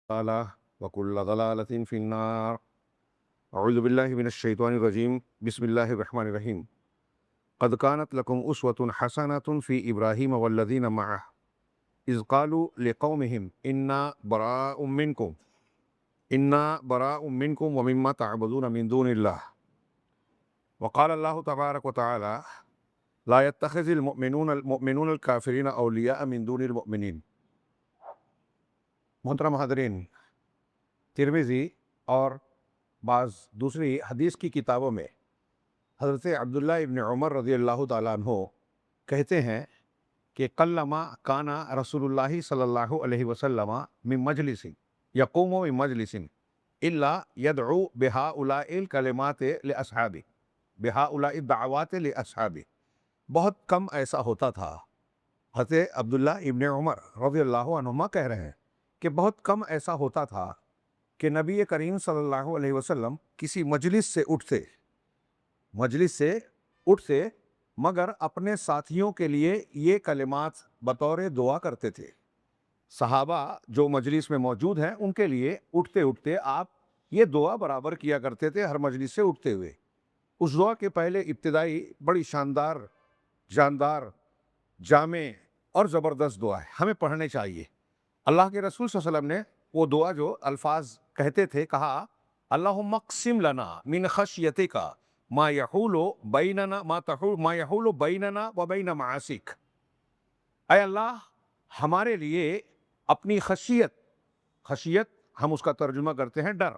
ضلالة وكل ضلالة في النار. أعوذ بالله من الشيطان الرجيم. بسم الله الرحمن الرحيم. قد كانت لكم أسوة حسنة في إبراهيم والذين معه إذ قالوا لقومهم إنا براء منكم ومما تعبدون من دون الله. وقال الله تبارك وتعالى لا يتخذ المؤمنون الكافرين أولياء من دون المؤمنين. محترم حاضرین، ترمذی اور بعض دوسری حدیث کی کتابوں میں حضرت عبداللہ ابن عمر رضی اللہ تعالیٰ عنہ کہتے ہیں کہ قلما کانا رسول اللہ صلی اللہ علیہ وسلم من مجلس یقوم من مجلس الا یدعو بہؤلاء الکلمات لاصحابہ بہؤلاء الدعوات لاصحابہ. بہت کم ایسا ہوتا تھا. حضرت عبداللہ ابن عمر رضی اللہ عنہما کہہ رہے ہیں کہ بہت کم ایسا ہوتا تھا کہ نبی کریم صلی اللہ علیہ وسلم کسی مجلس سے اٹھتے مگر اپنے ساتھیوں کے لیے یہ کلمات بطور دعا کرتے تھے. صحابہ جو مجلس میں موجود ہیں ان کے لیے اٹھتے آپ یہ دعا برابر کیا کرتے تھے ہر مجلس سے اٹھتے ہوئے. اس دعا کے پہلے ابتدائی بڑی شاندار، جاندار، جامع اور زبردست دعا ہے، ہمیں پڑھنے چاہیے. اللہ کے رسول صلی اللہ علیہ وسلم نے وہ دعا جو الفاظ کہتے تھے، کہا اللہم اقسم لنا من خشیتک ما یحول بیننا و بین معاصیک. اے اللہ، ہمارے لیے اپنی خشیت ہم اس کا ترجمہ کرتے ہیں ڈر.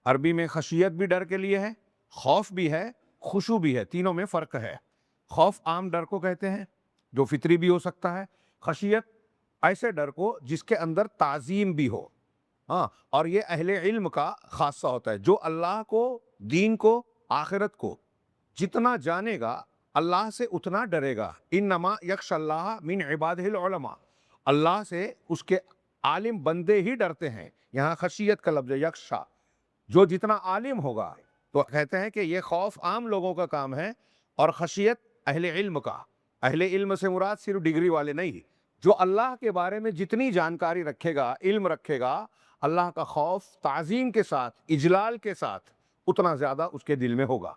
عربی میں خشیت بھی ڈر کے لیے ہے، خوف بھی ہے، خشوع بھی ہے، تینوں میں فرق ہے. خوف عام ڈر کو کہتے ہیں جو فطری بھی ہو سکتا ہے. خشیت ایسے ڈر کو جس کے اندر تعظیم بھی ہو. اور یہ اہل علم کا خاصہ ہوتا ہے، جو اللہ کو، دین کو، آخرت کو جتنا جانے گا اللہ سے اتنا ڈرے گا. انما یخشی اللہ من عبادہ العلماء. اللہ سے اس کے عالم بندے ہی ڈرتے ہیں. یہاں خشیت کا لفظ یخشا، جو جتنا عالم ہوگا. تو کہتے ہیں کہ یہ خوف عام لوگوں کا کام ہے اور خشیت اہل علم کا. اہل علم سے مراد صرف ڈگری والے نہیں، جو اللہ کے بارے میں جتنی جانکاری رکھے گا، علم رکھے گا، اللہ کا خوف تعظیم کے ساتھ، اجلال کے ساتھ اتنا زیادہ اس کے دل میں ہوگا.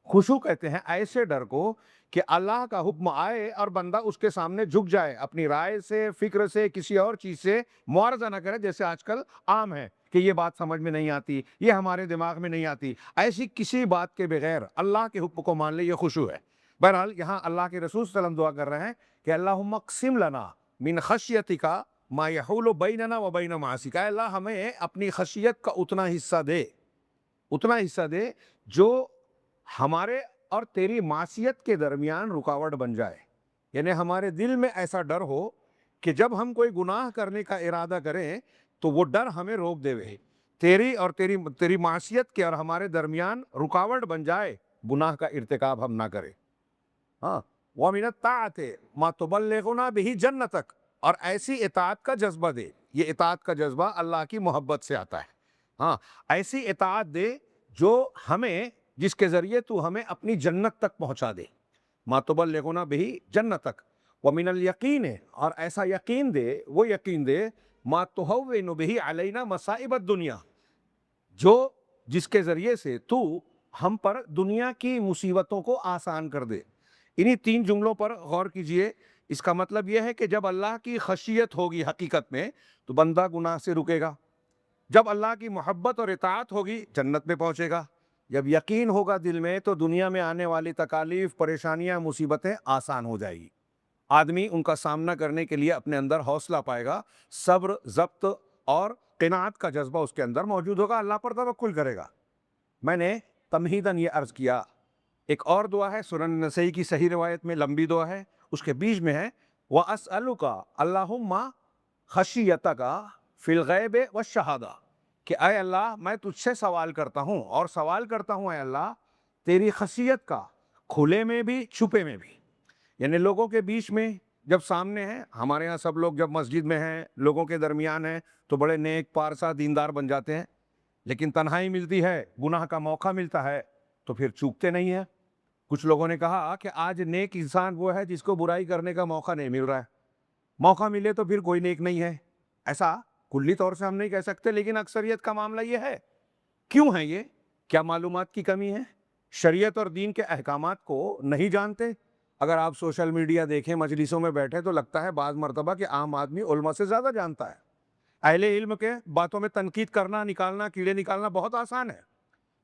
خشوع کہتے ہیں ایسے ڈر کو کہ اللہ کا حکم آئے اور بندہ اس کے سامنے جھک جائے، اپنی رائے سے، فکر سے، کسی اور چیز سے معارضہ نہ کرے. جیسے آج کل عام ہے کہ یہ بات سمجھ میں نہیں آتی، یہ ہمارے دماغ میں نہیں آتی، ایسی کسی بات کے بغیر اللہ کے حکم کو مان لے، یہ خشوع ہے. بہرحال یہاں اللہ کے رسول صلی اللہ علیہ وسلم دعا کر رہے ہیں کہ اللہم اقسم لنا من خشیتک ما یحول بیننا و بین معاصیک. اے اللہ، ہمیں اپنی خشیت کا اتنا حصہ دے جو ہمارے اور تیری معصیت کے درمیان رکاوٹ بن جائے. یعنی ہمارے دل میں ایسا ڈر ہو کہ جب ہم کوئی گناہ کرنے کا ارادہ کریں تو وہ ڈر ہمیں روک دے. تیری اور تیری معصیت کے اور ہمارے درمیان رکاوٹ بن جائے، گناہ کا ارتکاب ہم نہ کریں. وَمِنَ الطَّاعَةِ مَا تُبَلِّغُنَا بِهِ جَنَّتَكَ. اور ایسی اطاعت کا جذبہ دے. یہ اطاعت کا جذبہ اللہ کی محبت سے آتا ہے. ایسی اطاعت دے جو ہمیں، جس کے ذریعے تو ہمیں اپنی جنت تک پہنچا دے. مَا تُبَلِّغُنَا بِهِ جَنَّتَكَ. وَمِنَ الْيَقِينِ. اور ایسا یقین دے، وہ یقین دے مَا تُهَوِّنُ بِهِ عَلَيْنَا مَصَائِبَ الدُّنْيَا. جس کے ذریعے سے تو ہم پر دنیا کی مصیبتوں کو آسان کر دے. انہی 3 جملوں پر غور کیجئے. اس کا مطلب یہ ہے کہ جب اللہ کی خشیت ہوگی حقیقت میں تو بندہ گناہ سے رکے گا. جب اللہ کی محبت اور اطاعت ہوگی جنت میں پہنچے گا. جب یقین ہوگا دل میں تو دنیا میں آنے والی تکالیف، پریشانیاں، مصیبتیں آسان ہو جائے گی. آدمی ان کا سامنا کرنے کے لیے اپنے اندر حوصلہ پائے گا، صبر، ضبط اور قناعت کا جذبہ اس کے اندر موجود ہوگا، اللہ پر توکل کرے گا. میں نے تمہیداً یہ عرض کیا. ایک اور دعا ہے سنن نسائی کی صحیح روایت میں، لمبی دعا ہے، اس کے بیچ میں ہے وَأَسْأَلُكَ اللَّهُمَّ خَشِيَّتَكَ فِي الْغَيْبِ وَالشَّهَادَةِ. کہ اے اللہ، میں تجھ سے سوال کرتا ہوں اور سوال کرتا ہوں اے اللہ تیری خشیت کا، کھلے میں بھی چھپے میں بھی. یعنی لوگوں کے بیچ میں جب سامنے ہیں، ہمارے ہاں سب لوگ جب مسجد میں ہیں، لوگوں کے درمیان ہیں تو بڑے نیک، پارسا، دیندار بن جاتے ہیں. لیکن تنہائی ملتی ہے، گناہ کا موقع ملتا ہے تو پھر چوکتے نہیں ہیں. کچھ لوگوں نے کہا کہ آج نیک انسان وہ ہے جس کو برائی کرنے کا موقع نہیں مل رہا ہے. موقع ملے تو پھر کوئی نیک نہیں ہے. ایسا کلی طور سے ہم نہیں کہہ سکتے، لیکن اکثریت کا معاملہ یہ ہے۔ کیوں ہے یہ؟ کیا معلومات کی کمی ہے؟ شریعت اور دین کے احکامات کو نہیں جانتے؟ اگر آپ سوشل میڈیا دیکھیں، مجلسوں میں بیٹھے تو لگتا ہے بعض مرتبہ کہ عام آدمی علماء سے زیادہ جانتا ہے۔ اہل علم کے باتوں میں تنقید کرنا، نکالنا، کیڑے نکالنا بہت آسان ہے۔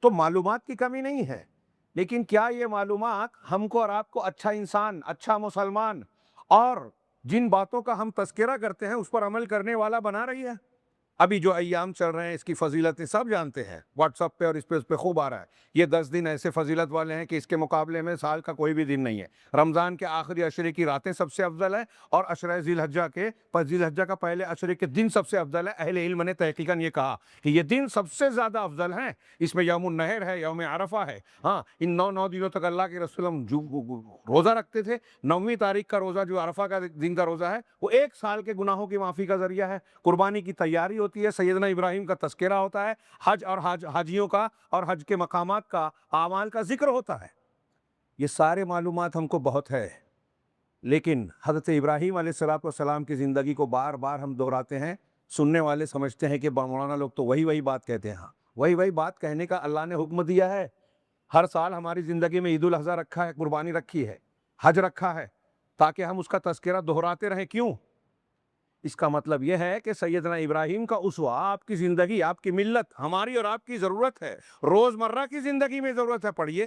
تو معلومات کی کمی نہیں ہے، لیکن کیا یہ معلومات ہم کو اور آپ کو اچھا انسان، اچھا مسلمان اور جن باتوں کا ہم تذکرہ کرتے ہیں اس پر عمل کرنے والا بنا رہی ہے؟ ابھی جو ایام چل رہے ہیں اس کی فضیلتیں سب جانتے ہیں، واٹس ایپ پہ اور اس پہ خوب آ رہا ہے۔ یہ 10 دن ایسے فضیلت والے ہیں کہ اس کے مقابلے میں سال کا کوئی بھی دن نہیں ہے۔ رمضان کے آخری عشرے کی راتیں سب سے افضل ہے، اور عشرہ ذی الحجہ کے ذی الحجہ کا پہلے عشرے کے دن سب سے افضل ہے۔ اہل علم نے تحقیقاً یہ کہا کہ یہ دن سب سے زیادہ افضل ہیں۔ اس میں یوم النحر ہے، یوم عرفہ ہے۔ ہاں، ان 9 دنوں تک اللہ کے رسول ہم روزہ رکھتے تھے۔ 9ویں تاریخ کا روزہ جو عرفہ کا دن کا روزہ ہے وہ 1 سال کے گناہوں کی معافی کا ذریعہ ہے۔ قربانی کی تیاری ہوتی ہے، سیدنا ابراہیم کا تذکرہ ہوتا ہے، حج اور حاجیوں کا اور حج کے مقامات کا، اعمال کا ذکر ہوتا ہے۔ یہ سارے معلومات ہم کو بہت ہے، لیکن حضرت ابراہیم علیہ السلام کی زندگی کو بار بار ہم دہراتے ہیں۔ سننے والے سمجھتے ہیں کہ مولانا لوگ تو وہی بات کہتے ہیں۔ ہاں، وہی بات کہنے کا اللہ نے حکم دیا ہے۔ ہر سال ہماری زندگی میں عید الاضحیٰ رکھا ہے، قربانی رکھی ہے، حج رکھا ہے، تاکہ ہم اس کا تذکرہ دہراتے رہیں۔ کیوں؟ اس کا مطلب یہ ہے کہ سیدنا ابراہیم کا اسوہ آپ کی زندگی، آپ کی ملت، ہماری اور آپ کی ضرورت ہے، روزمرہ کی زندگی میں ضرورت ہے۔ پڑھیے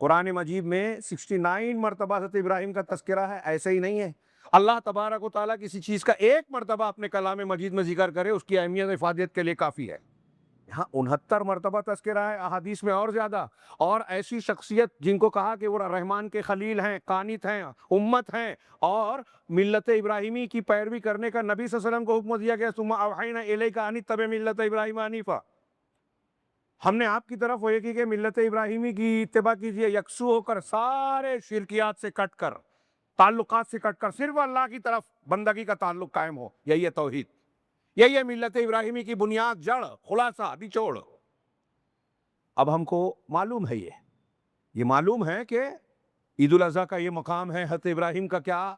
قرآن مجید میں 69 مرتبہ حضرت ابراہیم کا تذکرہ ہے، ایسے ہی نہیں ہے۔ اللہ تبارک و تعالیٰ کسی چیز کا 1 مرتبہ اپنے کلام مجید میں ذکر کرے، اس کی اہمیت و افادیت کے لیے کافی ہے۔ یہاں 69 مرتبہ تذکرہ ہے، احادیث میں اور زیادہ۔ اور ایسی شخصیت جن کو کہا کہ وہ رحمان کے خلیل ہیں، قانت ہیں، امت ہیں، اور ملت ابراہیمی کی پیروی کرنے کا نبی صلی اللہ علیہ وسلم کو حکم دیا گیا، ثم اوحینا الیک ان اتبع ملت ابراہیم حنیفا۔ ہم نے آپ کی طرف وہی کی کہ ملت ابراہیمی کی اتباع کیجئے، یکسو ہو کر، سارے شرکیات سے کٹ کر، تعلقات سے کٹ کر، صرف اللہ کی طرف بندگی کا تعلق قائم ہو۔ یہی ہے توحید، یہی ہے ملت ابراہیمی کی بنیاد، جڑ، خلاصہ، نچوڑ۔ اب ہم کو معلوم ہے، یہ معلوم ہے کہ عید الاضحیٰ کا یہ مقام ہے، حضرت ابراہیم کا کیا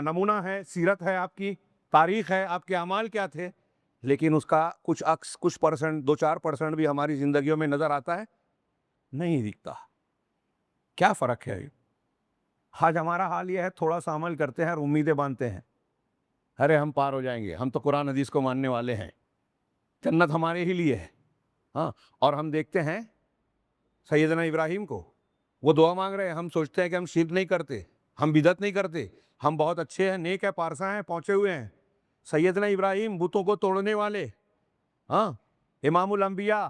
نمونہ ہے، سیرت ہے آپ کی، تاریخ ہے، آپ کے اعمال کیا تھے، لیکن اس کا کچھ عکس، کچھ پرسنٹ، 2-4% بھی ہماری زندگیوں میں نظر آتا ہے؟ نہیں دکھتا۔ کیا فرق ہے؟ آج ہمارا حال یہ ہے، تھوڑا سا عمل کرتے ہیں اور امیدیں باندھتے ہیں، ارے ہم پار ہو جائیں گے، ہم تو قرآن حدیث کو ماننے والے ہیں، جنت ہمارے ہی لیے ہے۔ ہاں، اور ہم دیکھتے ہیں سیدنا ابراہیم کو، وہ دعا مانگ رہے ہیں، ہم سوچتے ہیں کہ ہم شرک نہیں کرتے، ہم بدعت نہیں کرتے، ہم بہت اچھے ہیں، نیک ہیں، پارسا ہیں، پہنچے ہوئے ہیں۔ سیدنا ابراہیم بتوں کو توڑنے والے، ہاں، امام الانبیاء،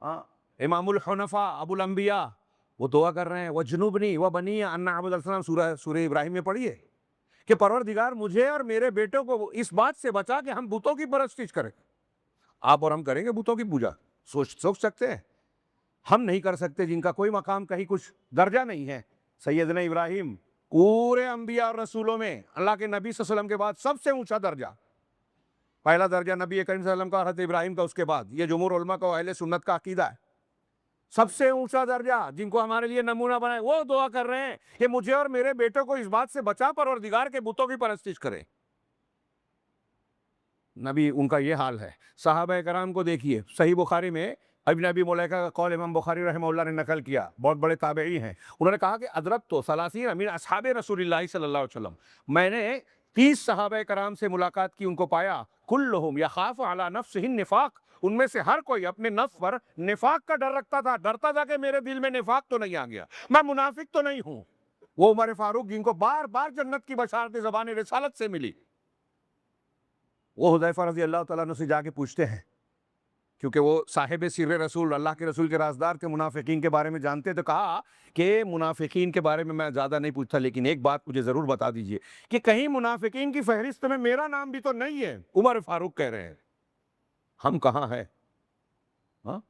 ہاں، امام الحنفاء، ابو الانبیاء، وہ دعا کر رہے ہیں، وَجْنُبْنِي وَبَنِيَّ أَن نَعْبُدَ الْأَصْنَامَ، سورہ ابراہیم میں پڑھیے کہ پروردگار مجھے اور میرے بیٹوں کو اس بات سے بچا کہ ہم بتوں کی پرستش کریں۔ آپ اور ہم کریں گے بتوں کی پوجا؟ سوچ سکتے ہیں؟ ہم نہیں کر سکتے، جن کا کوئی مقام، کہیں کچھ درجہ نہیں ہے۔ سیدنا ابراہیم پورے انبیاء اور رسولوں میں اللہ کے نبی صلی اللہ علیہ وسلم کے بعد سب سے اونچا درجہ، پہلا درجہ نبی کریم صلی اللہ علیہ وسلم کا، حضرت ابراہیم کا، اس کے بعد یہ جمہور علماء کا، اہل سنت کا عقیدہ ہے۔ سب سے اونچا درجہ، جن کو ہمارے لیے نمونہ بنائے، وہ دعا کر رہے ہیں کہ مجھے اور میرے بیٹوں کو اس بات سے بچا پروردگار کے بتوں کی پرستش کریں۔ نبی، ان کا یہ حال ہے۔ صحابہ کرام کو دیکھیے، صحیح بخاری میں ابن ابی ملیکہ کا قول امام بخاری رحمہ اللہ نے نقل کیا، بہت بڑے تابعی ہیں، انہوں نے کہا کہ ادرکت 30 من اصحاب رسول اللہ صلی اللہ علیہ وسلم، میں نے 30 صحابہ کرام سے ملاقات کی، ان کو پایا، کلہم یخاف علی نفسہ النفاق، ان میں سے ہر کوئی اپنے نفس پر نفاق کا ڈر رکھتا تھا، ڈرتا تھا کہ میرے دل میں نفاق تو نہیں آ گیا، میں منافق تو نہیں ہوں۔ وہ عمر فاروق، جن کو بار بار جنت کی بشارت زبان رسالت سے ملی، وہ حذیفہ رضی اللہ تعالیٰ عنہ سے جا کے پوچھتے ہیں، کیونکہ وہ صاحب سر رسول، اللہ کے رسول کے رازدار کے، منافقین کے بارے میں جانتے، تو کہا کہ منافقین کے بارے میں زیادہ نہیں پوچھتا، لیکن ایک بات مجھے ضرور بتا دیجئے کہ کہیں منافقین کی فہرست میں میرا نام بھی تو نہیں ہے؟ عمر فاروق کہہ رہے ہیں، ہم کہاں ہیں؟ ہاں،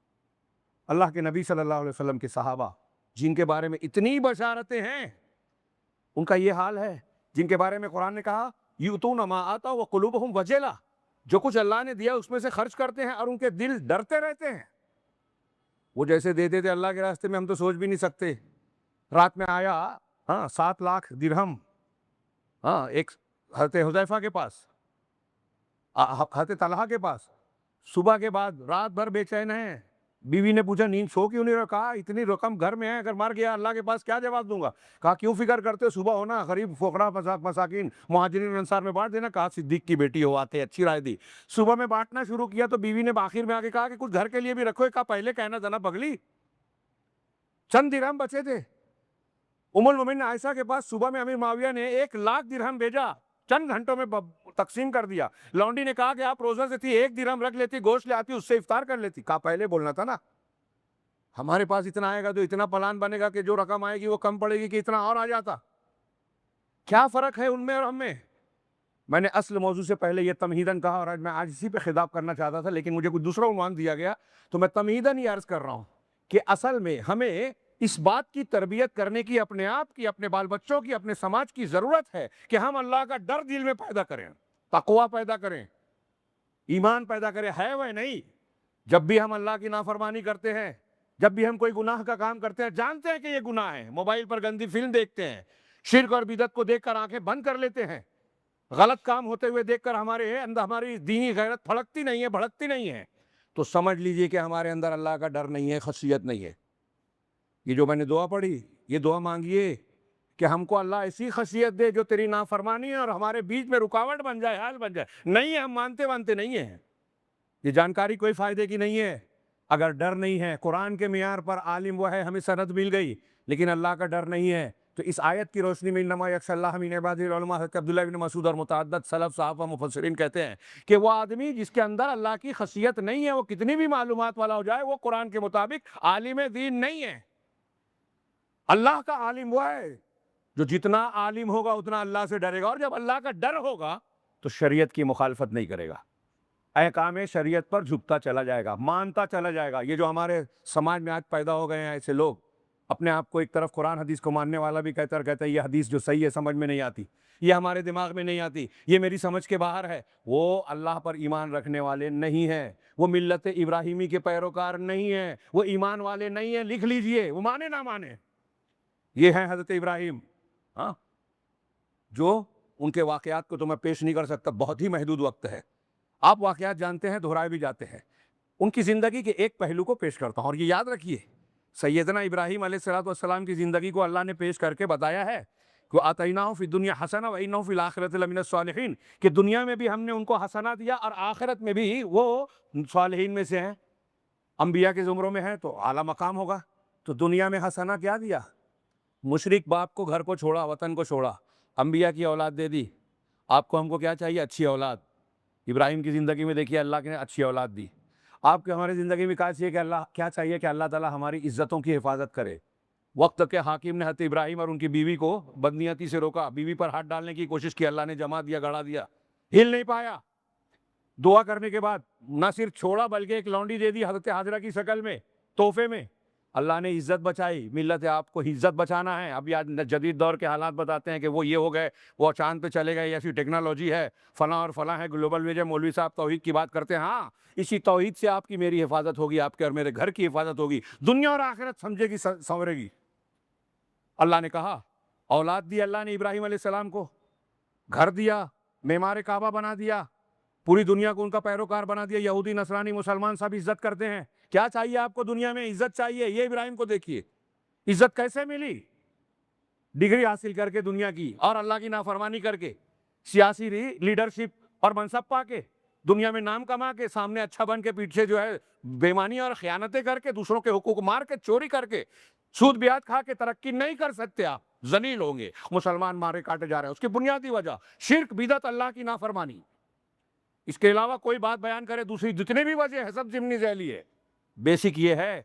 اللہ کے نبی صلی اللہ علیہ وسلم کے صحابہ، جن کے بارے میں اتنی بشارتیں ہیں، ان کا یہ حال ہے، جن کے بارے میں قرآن نے کہا یؤتون ما آتوا وقلوبہم وجلہ، جو کچھ اللہ نے دیا اس میں سے خرچ کرتے ہیں اور ان کے دل ڈرتے رہتے ہیں۔ وہ جیسے دے دیتے اللہ کے راستے میں، ہم تو سوچ بھی نہیں سکتے۔ رات میں آیا 7 لاکھ درہم، ایک حضرت حذیفہ کے پاس، حضرت طلحہ کے پاس صبح کے بعد رات بھر بے چین ہیں. بیوی نے پوچھا نیند سو کیوں نہیں رہا؟ کہا اتنی رقم گھر میں ہے، اگر مر گیا اللہ کے پاس کیا جواب دوں گا؟ کہا کیوں فکر کرتے ہو؟ صبح ہونا غریب فقراء مساکین مہاجرین انصار میں بانٹ دینا. کہا صدیق کی بیٹی ہو، آتے اچھی رائے دی. صبح میں بانٹنا شروع کیا تو بیوی نے آخر میں آ کے کہا کہ کچھ گھر کے لیے بھی رکھو. کہا پہلے کہنا تھا نا پگلی. چند درہم بچے تھے. ام المومنین عائشہ کے پاس صبح میں امیر معاویہ نے 1,00,000 درہم بھیجا، چند گھنٹوں میں تقسیم کر دیا. لونڈی نے کہا کہ آپ روزہ سے تھی، 1 درہم رکھ لیتی، گوشت لے آتی، اس سے افطار کر لیتی. کہا پہلے بولنا تھا نا. ہمارے پاس اتنا آئے گا تو اتنا پلان بنے گا کہ جو رقم آئے گی وہ کم پڑے گی کہ اتنا اور آ جاتا. کیا فرق ہے ان میں اور ہم میں؟ میں نے اصل موضوع سے پہلے یہ تمہیداً کہا، اور میں آج اسی پہ خطاب کرنا چاہتا تھا، لیکن مجھے کوئی دوسرا عنوان دیا گیا تو میں تمہیداً ہی عرض کر رہا ہوں کہ اصل میں ہمیں اس بات کی تربیت کرنے کی، اپنے آپ کی، اپنے بال بچوں کی، اپنے سماج کی ضرورت ہے کہ ہم اللہ کا ڈر دل میں پیدا کریں، تقوی پیدا کریں، ایمان پیدا کریں. ہے وہ نہیں؟ جب بھی ہم اللہ کی نافرمانی کرتے ہیں، جب بھی ہم کوئی گناہ کا کام کرتے ہیں، جانتے ہیں کہ یہ گناہ ہے، موبائل پر گندی فلم دیکھتے ہیں، شرک اور بدعت کو دیکھ کر آنکھیں بند کر لیتے ہیں، غلط کام ہوتے ہوئے دیکھ کر ہمارے اندر ہماری دینی غیرت پھڑکتی نہیں ہے، بھڑکتی نہیں ہے، تو سمجھ لیجئے کہ ہمارے اندر اللہ کا ڈر نہیں ہے، خشیت نہیں ہے. یہ جو میں نے دعا پڑھی، یہ دعا مانگیے کہ ہم کو اللہ ایسی خشیت دے جو تیری نافرمانی اور ہمارے بیچ میں رکاوٹ بن جائے، حال بن جائے. نہیں ہے، ہم مانتے نہیں ہیں. یہ جانکاری کوئی فائدے کی نہیں ہے اگر ڈر نہیں ہے. قرآن کے معیار پر عالم وہ ہے، ہمیں سند مل گئی، لیکن اللہ کا ڈر نہیں ہے. تو اس آیت کی روشنی میں انما یخشی اللہ من عبادہ العلماء، حضرت عبداللہ بن مسعود اور متعدد سلف صحابہ مفسرین کہتے ہیں کہ وہ آدمی جس کے اندر اللہ کی خشیت نہیں ہے، وہ کتنی بھی معلومات والا ہو جائے، وہ قرآن کے مطابق عالم دین نہیں ہے. اللہ کا عالم وہ ہے جو جتنا عالم ہوگا اتنا اللہ سے ڈرے گا، اور جب اللہ کا ڈر ہوگا تو شریعت کی مخالفت نہیں کرے گا، احکام شریعت پر جھکتا چلا جائے گا، مانتا چلا جائے گا. یہ جو ہمارے سماج میں آج پیدا ہو گئے ہیں ایسے لوگ، اپنے آپ کو ایک طرف قرآن حدیث کو ماننے والا بھی کہتا ہے یہ حدیث جو صحیح ہے سمجھ میں نہیں آتی، یہ ہمارے دماغ میں نہیں آتی، یہ میری سمجھ کے باہر ہے. وہ اللہ پر ایمان رکھنے والے نہیں ہیں، وہ ملت ابراہیمی کے پیروکار نہیں ہیں، وہ ایمان والے نہیں ہیں. لکھ لیجئے، وہ مانے نہ مانے. یہ ہے حضرت ابراہیم، ہاں، جو ان کے واقعات کو تو میں پیش نہیں کر سکتا، بہت ہی محدود وقت ہے. آپ واقعات جانتے ہیں، دہرائے بھی جاتے ہیں. ان کی زندگی کے ایک پہلو کو پیش کرتا ہوں، اور یہ یاد رکھیے سیدنا ابراہیم علیہ السلام کی زندگی کو اللہ نے پیش کر کے بتایا ہے کہ آتیناہ فی الدنیا حسنہ وانہ فی الآخرۃ لمن الصالحین، کہ دنیا میں بھی ہم نے ان کو حسنہ دیا اور آخرت میں بھی وہ صالحین میں سے ہیں، انبیاء کے زمروں میں ہیں تو اعلیٰ مقام ہوگا. تو دنیا میں حسنہ کیا دیا؟ مشرک باپ کو گھر کو چھوڑا، وطن کو چھوڑا، انبیاء کی اولاد دے دی. آپ کو ہم کو کیا چاہیے؟ اچھی اولاد. ابراہیم کی زندگی میں دیکھیے اللہ نے اچھی اولاد دی. آپ کے ہماری زندگی میں کیا چاہیے کہ اللہ تعالیٰ ہماری عزتوں کی حفاظت کرے. وقت کے حاکم نے حضرت ابراہیم اور ان کی بیوی کو بدنیتی سے روکا، بیوی پر ہاتھ ڈالنے کی کوشش کی، اللہ نے جما دیا، گڑا دیا، ہل نہیں پایا. دعا کرنے کے بعد نہ صرف چھوڑا بلکہ ایک لونڈی دے دی حضرت ہاجرہ کی شکل میں، تحفے میں. اللہ نے عزت بچائی. ملت آپ کو عزت بچانا ہے. ابھی آج جدید دور کے حالات بتاتے ہیں کہ وہ یہ ہو گئے، وہ چاند پہ چلے گئے، ایسی ٹیکنالوجی ہے، فلاں اور فلاں ہے، گلوبل ویژن. مولوی صاحب توحید کی بات کرتے ہیں. ہاں، اسی توحید سے آپ کی میری حفاظت ہوگی، آپ کے اور میرے گھر کی حفاظت ہوگی، دنیا اور آخرت سمجھے گی، سنورے گی. اللہ نے کہا، اولاد دی اللہ نے ابراہیم علیہ السلام کو، گھر دیا، معمار کعبہ بنا دیا، پوری دنیا کو ان کا پیروکار بنا دیا. یہودی نصرانی مسلمان سب عزت کرتے ہیں. کیا چاہیے آپ کو دنیا میں؟ عزت چاہیے. یہ ابراہیم کو دیکھیے، عزت کیسے ملی؟ ڈگری حاصل کر کے دنیا کی، اور اللہ کی نافرمانی کر کے، سیاسی لیڈرشپ اور منصب پا کے، دنیا میں نام کما کے، سامنے اچھا بن کے، پیچھے جو ہے بےمانی اور خیانتیں کر کے، دوسروں کے حقوق مار کے، چوری کر کے، سود بیعت کھا کے ترقی نہیں کر سکتے. آپ ذلیل ہوں گے. مسلمان مارے کاٹے جا رہے ہیں. اس کی بنیادی وجہ شرک، بدعت، اللہ کی نافرمانی. اس کے علاوہ کوئی بات بیان کرے دوسری جتنے بھی وجہ ہے سب ضمنی ذیلی ہے. بیسک یہ ہے.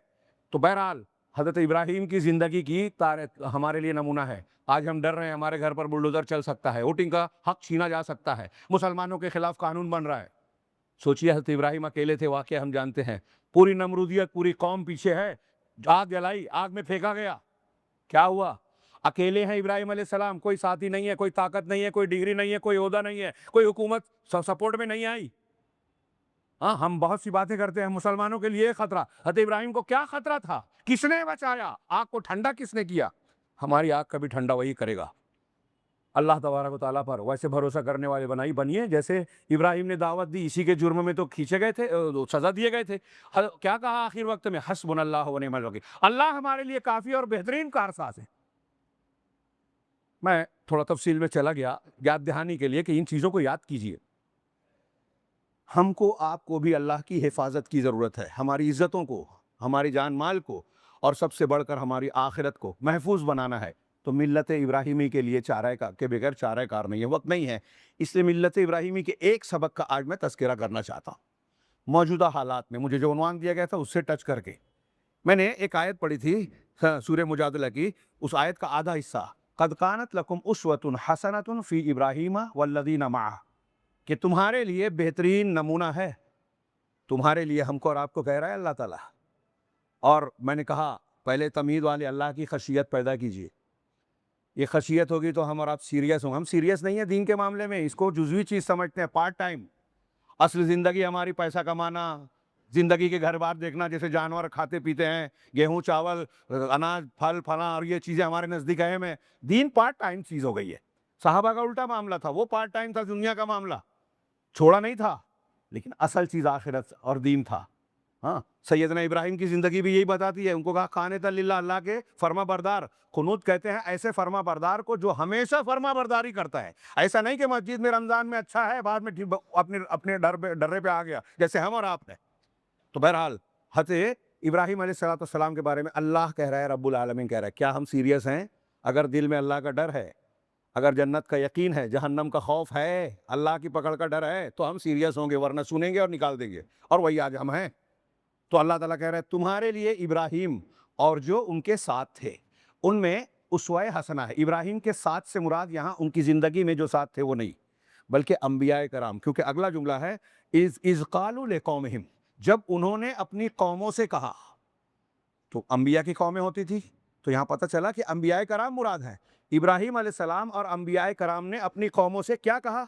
تو بہرحال حضرت ابراہیم کی زندگی کی تاریخ ہمارے لیے نمونہ ہے. آج ہم ڈر رہے ہیں ہمارے گھر پر بلڈوزر چل سکتا ہے، ووٹنگ کا حق چھینا جا سکتا ہے، مسلمانوں کے خلاف قانون بن رہا ہے. سوچیے حضرت ابراہیم اکیلے تھے، واقعہ ہم جانتے ہیں. پوری نمرودیت، پوری قوم پیچھے ہے، آگ جلائی، آگ میں پھینکا گیا. کیا ہوا؟ اکیلے ہیں ابراہیم علیہ السلام، کوئی ساتھی نہیں ہے، کوئی طاقت نہیں ہے، کوئی ڈگری نہیں ہے، کوئی عہدہ نہیں ہے، کوئی حکومت سپورٹ میں نہیں آئی. ہاں، ہم بہت سی باتیں کرتے ہیں مسلمانوں کے لیے خطرہ. حضرت ابراہیم کو کیا خطرہ تھا؟ کس نے بچایا؟ آگ کو ٹھنڈا کس نے کیا؟ ہماری آگ کا بھی ٹھنڈا وہی کرے گا. اللہ تبارک و تعالیٰ پر ویسے بھروسہ کرنے والے بنیے جیسے ابراہیم نے دعوت دی، اسی کے جرم میں تو کھینچے گئے تھے، سزا دیے گئے تھے۔ کیا کہا آخر وقت میں؟ حسبنا اللہ ونعم الوکیل، اللہ ہمارے لیے کافی اور بہترین کارساز ہے۔ میں تھوڑا تفصیل میں چلا گیا یاد دہانی کے لیے کہ ان چیزوں کو یاد کیجئے۔ ہم کو آپ کو بھی اللہ کی حفاظت کی ضرورت ہے، ہماری عزتوں کو، ہماری جان مال کو، اور سب سے بڑھ کر ہماری آخرت کو محفوظ بنانا ہے۔ تو ملت ابراہیمی کے لیے کے بغیر چارہ کار نہیں ہے، وقت نہیں ہے، اس لیے ملت ابراہیمی کے ایک سبق کا آج میں تذکرہ کرنا چاہتا ہوں۔ موجودہ حالات میں مجھے جو عنوان دیا گیا تھا اس سے ٹچ کر کے میں نے ایک آیت پڑھی تھی سورہ مجادلہ کی، اس آیت کا آدھا حصہ، قد کانت لکم اسوۃ حسنۃ فی ابراہیم والذین معہ، کہ تمہارے لیے بہترین نمونہ ہے، تمہارے لیے، ہم کو اور آپ کو کہہ رہا ہے اللہ تعالیٰ۔ اور میں نے کہا پہلے تمہید والے اللہ کی خشیت پیدا کیجیے، یہ خشیت ہوگی تو ہم اور آپ سیریس ہوں۔ ہم سیریس نہیں ہیں دین کے معاملے میں، اس کو جزوی چیز سمجھتے ہیں، پارٹ ٹائم۔ اصل زندگی ہماری پیسہ کمانا، زندگی کے گھر بار دیکھنا، جیسے جانور کھاتے پیتے ہیں، گیہوں چاول اناج پھل پھلاں، اور یہ چیزیں ہمارے نزدیک اہم ہیں۔ دین پارٹ ٹائم چیز ہو گئی ہے۔ صحابہ کا الٹا معاملہ تھا، وہ پارٹ ٹائم تھا، دنیا کا معاملہ چھوڑا نہیں تھا، لیکن اصل چیز آخرت اور دین تھا۔ ہاں، سیدنا ابراہیم کی زندگی بھی یہی بتاتی ہے، ان کو کہا قانتا للہ، اللہ کے فرما بردار۔ قنوت کہتے ہیں ایسے فرما بردار کو جو ہمیشہ فرما برداری کرتا ہے، ایسا نہیں کہ مسجد میں رمضان میں اچھا ہے، بعد میں اپنے ڈرے پہ آ گیا جیسے ہم اور آپ ہیں۔ تو بہرحال حضرت ابراہیم علیہ السلام کے بارے میں اللہ کہہ رہا ہے، رب العالمین کہہ رہا ہے، کیا ہم سیریس ہیں؟ اگر دل میں اللہ کا ڈر ہے، اگر جنت کا یقین ہے، جہنم کا خوف ہے، اللہ کی پکڑ کا ڈر ہے، تو ہم سیریس ہوں گے، ورنہ سنیں گے اور نکال دیں گے، اور وہی آج ہم ہیں۔ تو اللہ تعالیٰ کہہ رہا ہے تمہارے لیے ابراہیم اور جو ان کے ساتھ تھے، ان میں اسوہ حسنہ ہے۔ ابراہیم کے ساتھ سے مراد یہاں ان کی زندگی میں جو ساتھ تھے وہ نہیں، بلکہ انبیاء کرام، کیونکہ اگلا جملہ ہے اذ قالوا لقومہم، جب انہوں نے اپنی قوموں سے کہا۔ تو انبیاء کی قومیں ہوتی تھی، تو یہاں پتہ چلا کہ انبیاء کرام مراد ہیں۔ ابراہیم علیہ السلام اور انبیاء کرام نے اپنی قوموں سے کیا کہا؟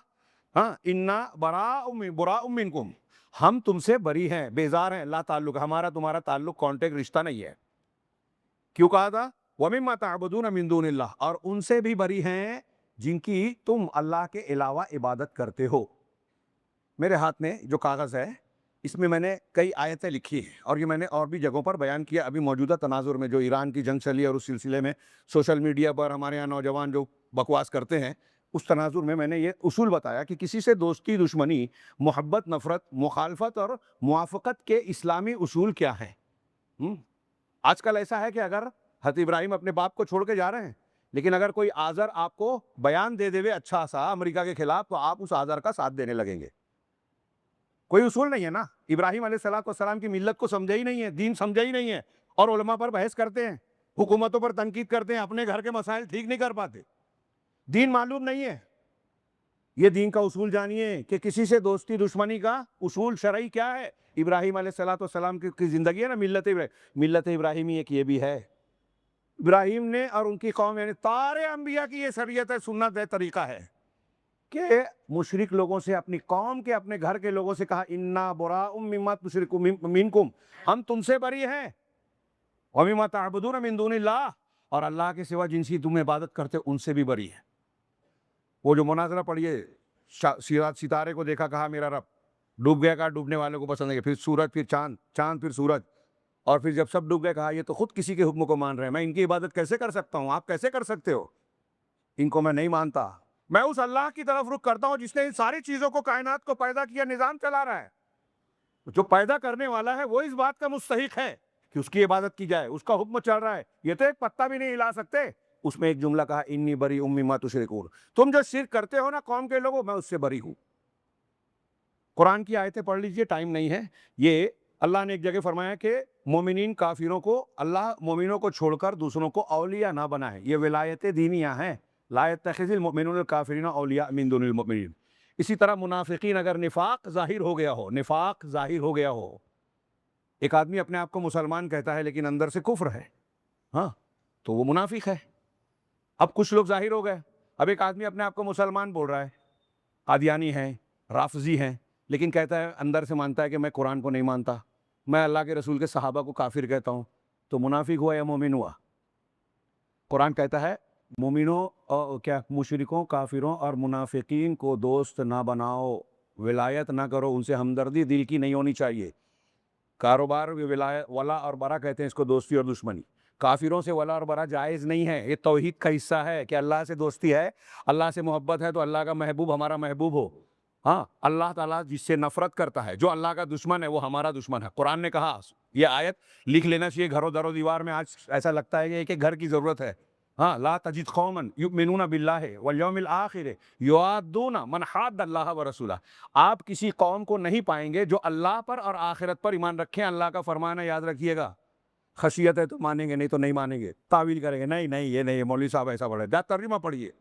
ہاں، انا براء منکم، ہم تم سے بری ہیں، بیزار ہیں، لا تعلق، ہمارا تمہارا تعلق کانٹیکٹ رشتہ نہیں ہے۔ کیوں کہا تھا؟ وَمِمَّا تَعْبُدُونَ مِن دُونِ اللَّهِ، اور ان سے بھی بری ہیں جن کی تم اللہ کے علاوہ عبادت کرتے ہو۔ میرے ہاتھ میں جو کاغذ ہے اس میں میں نے کئی آیتیں لکھی ہیں، اور یہ میں نے اور بھی جگہوں پر بیان کیا۔ ابھی موجودہ تناظر میں جو ایران کی جنگ چلی اور اس سلسلے میں سوشل میڈیا پر ہمارے یہاں نوجوان جو بکواس کرتے ہیں، اس تناظر میں نے یہ اصول بتایا کہ کسی سے دوستی، دشمنی، محبت، نفرت، مخالفت اور موافقت کے اسلامی اصول کیا ہیں۔ آج کل ایسا ہے کہ اگر حضرت ابراہیم اپنے باپ کو چھوڑ کے جا رہے ہیں، لیکن اگر کوئی آزر آپ کو بیان دے دے اچھا سا امریکہ کے خلاف، تو آپ اس آزر کا ساتھ دینے لگیں گے۔ کوئی اصول نہیں ہے نا۔ ابراہیم علیہ السلام کی ملت کو سمجھا ہی نہیں ہے، دین سمجھا ہی نہیں ہے، اور علماء پر بحث کرتے ہیں، حکومتوں پر تنقید کرتے ہیں، اپنے گھر کے مسائل ٹھیک نہیں کر پاتے۔ دین معلوم نہیں ہے۔ یہ دین کا اصول جانیے کہ کسی سے دوستی دشمنی کا اصول شرعی کیا ہے۔ ابراہیم علیہ السلام کی زندگی ہے نا، ملت ابراہیمی ایک یہ بھی ہے۔ ابراہیم نے اور ان کی قوم، یعنی سارے انبیاء کی یہ شریعت ہے، سنت ہے، طریقہ ہے کہ مشرک لوگوں سے، اپنی قوم کے، اپنے گھر کے لوگوں سے کہا انا براء مما تشركون منکم، ہم تم سے بری ہیں، ومما تعبدون من دون اللہ، اور اللہ کے سوا جن کی تم عبادت کرتے ان سے بھی بری ہے۔ وہ جو مناظرہ پڑھیے، ستارے کو دیکھا، کہا میرا رب، ڈوب گیا، کہا ڈوبنے والوں کو پسند ہے، پھر سورج، پھر چاند، چاند پھر سورج، اور پھر جب سب ڈوب گئے کہا یہ تو خود کسی کے حکم کو مان رہے ہیں، میں ان کی عبادت کیسے کر سکتا ہوں، آپ کیسے کر سکتے ہو، ان کو میں نہیں مانتا، میں اس اللہ کی طرف رخ کرتا ہوں جس نے ان ساری چیزوں کو، کائنات کو پیدا کیا، نظام چلا رہا ہے۔ جو پیدا کرنے والا ہے وہ اس بات کا مستحق ہے کہ اس کی عبادت کی جائے، اس کا حکم چل رہا ہے، یہ تو ایک پتہ بھی نہیں ہلا سکتے۔ اس میں ایک جملہ کہا انی بریء مما تشرکون، تم جو شرک کرتے ہو نا قوم کے لوگوں، میں اس سے بری ہوں۔ قرآن کی آیتیں پڑھ لیجئے، ٹائم نہیں ہے۔ یہ اللہ نے ایک جگہ فرمایا کہ مومنین کافروں کو، اللہ مومنوں کو چھوڑ کر دوسروں کو اولیاء نہ بنائے، یہ ولایت دینیہ ہیں، لا يتخذ المؤمنون الکافرین اولیاء من دون المؤمنین۔ اسی طرح منافقین، اگر نفاق ظاہر ہو گیا ہو، نفاق ظاہر ہو گیا ہو، ایک آدمی اپنے آپ کو مسلمان کہتا ہے لیکن اندر سے کفر ہے، ہاں، تو وہ منافق ہے۔ اب کچھ لوگ ظاہر ہو گئے، اب ایک آدمی اپنے آپ کو مسلمان بول رہا ہے، قادیانی ہے، رافضی ہے، لیکن کہتا ہے، اندر سے مانتا ہے کہ میں قرآن کو نہیں مانتا، میں اللہ کے رسول کے صحابہ کو کافر کہتا ہوں، تو منافق ہوا یا مومن ہوا؟ قرآن کہتا ہے مومنوں اور کیا مشرکوں کافروں اور منافقین کو دوست نہ بناؤ، ولایت نہ کرو، ان سے ہمدردی دل کی نہیں ہونی چاہیے۔ کاروبار ولایت ولا اور برا کہتے ہیں اس کو، دوستی اور دشمنی۔ کافروں سے ولا اور برا جائز نہیں ہے، یہ توحید کا حصہ ہے کہ اللہ سے دوستی ہے، اللہ سے محبت ہے تو اللہ کا محبوب ہمارا محبوب ہو۔ ہاں، اللہ تعالیٰ جس سے نفرت کرتا ہے، جو اللہ کا دشمن ہے وہ ہمارا دشمن ہے۔ قرآن نے کہا، یہ آیت لکھ لینا چاہیے گھروں در و دیوار میں، آج ایسا لگتا ہے کہ گھر کی ضرورت ہے۔ ہاں، لا تجد قوما یؤمنون باللہ والیوم الآخر یوادون من حاد اللہ ورسولہ۔ آپ کسی قوم کو نہیں پائیں گے جو اللہ پر اور آخرت پر ایمان رکھیں۔ اللہ کا فرمان ہے، یاد رکھیے گا، خشیت ہے تو مانیں گے، نہیں تو نہیں مانیں گے، تعویل کریں گے، نہیں نہیں یہ نہیں، مولوی صاحب ایسا پڑھے، ترجمہ پڑھیے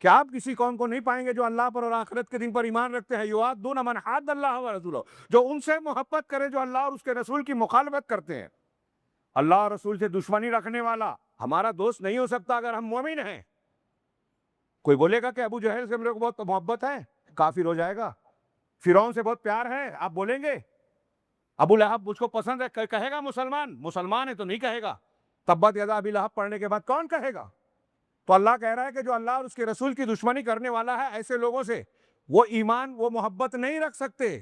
کہ آپ کسی قوم کو نہیں پائیں گے جو اللہ پر اور آخرت کے دن پر ایمان رکھتے ہیں، یوادون من حاد اللہ ورسولہ، جو ان سے محبت کرے جو اللہ اور اس کے رسول کی مخالفت کرتے ہیں۔ اللہ اور رسول سے دشمنی رکھنے والا ہمارا دوست نہیں ہو سکتا اگر ہم مومن ہیں۔ کوئی بولے گا کہ ابو جہل سے میرے کو بہت محبت ہے، کافر ہو جائے گا۔ فرعون سے بہت پیار ہے، آپ بولیں گے؟ ابو لہب مجھ کو پسند ہے، کہے گا مسلمان؟ مسلمان ہے تو نہیں کہے گا۔ تبت یدا ابی لہب پڑھنے کے بعد کون کہے گا؟ تو اللہ کہہ رہا ہے کہ جو اللہ اور اس کے رسول کی دشمنی کرنے والا ہے، ایسے لوگوں سے وہ ایمان، وہ محبت نہیں رکھ سکتے۔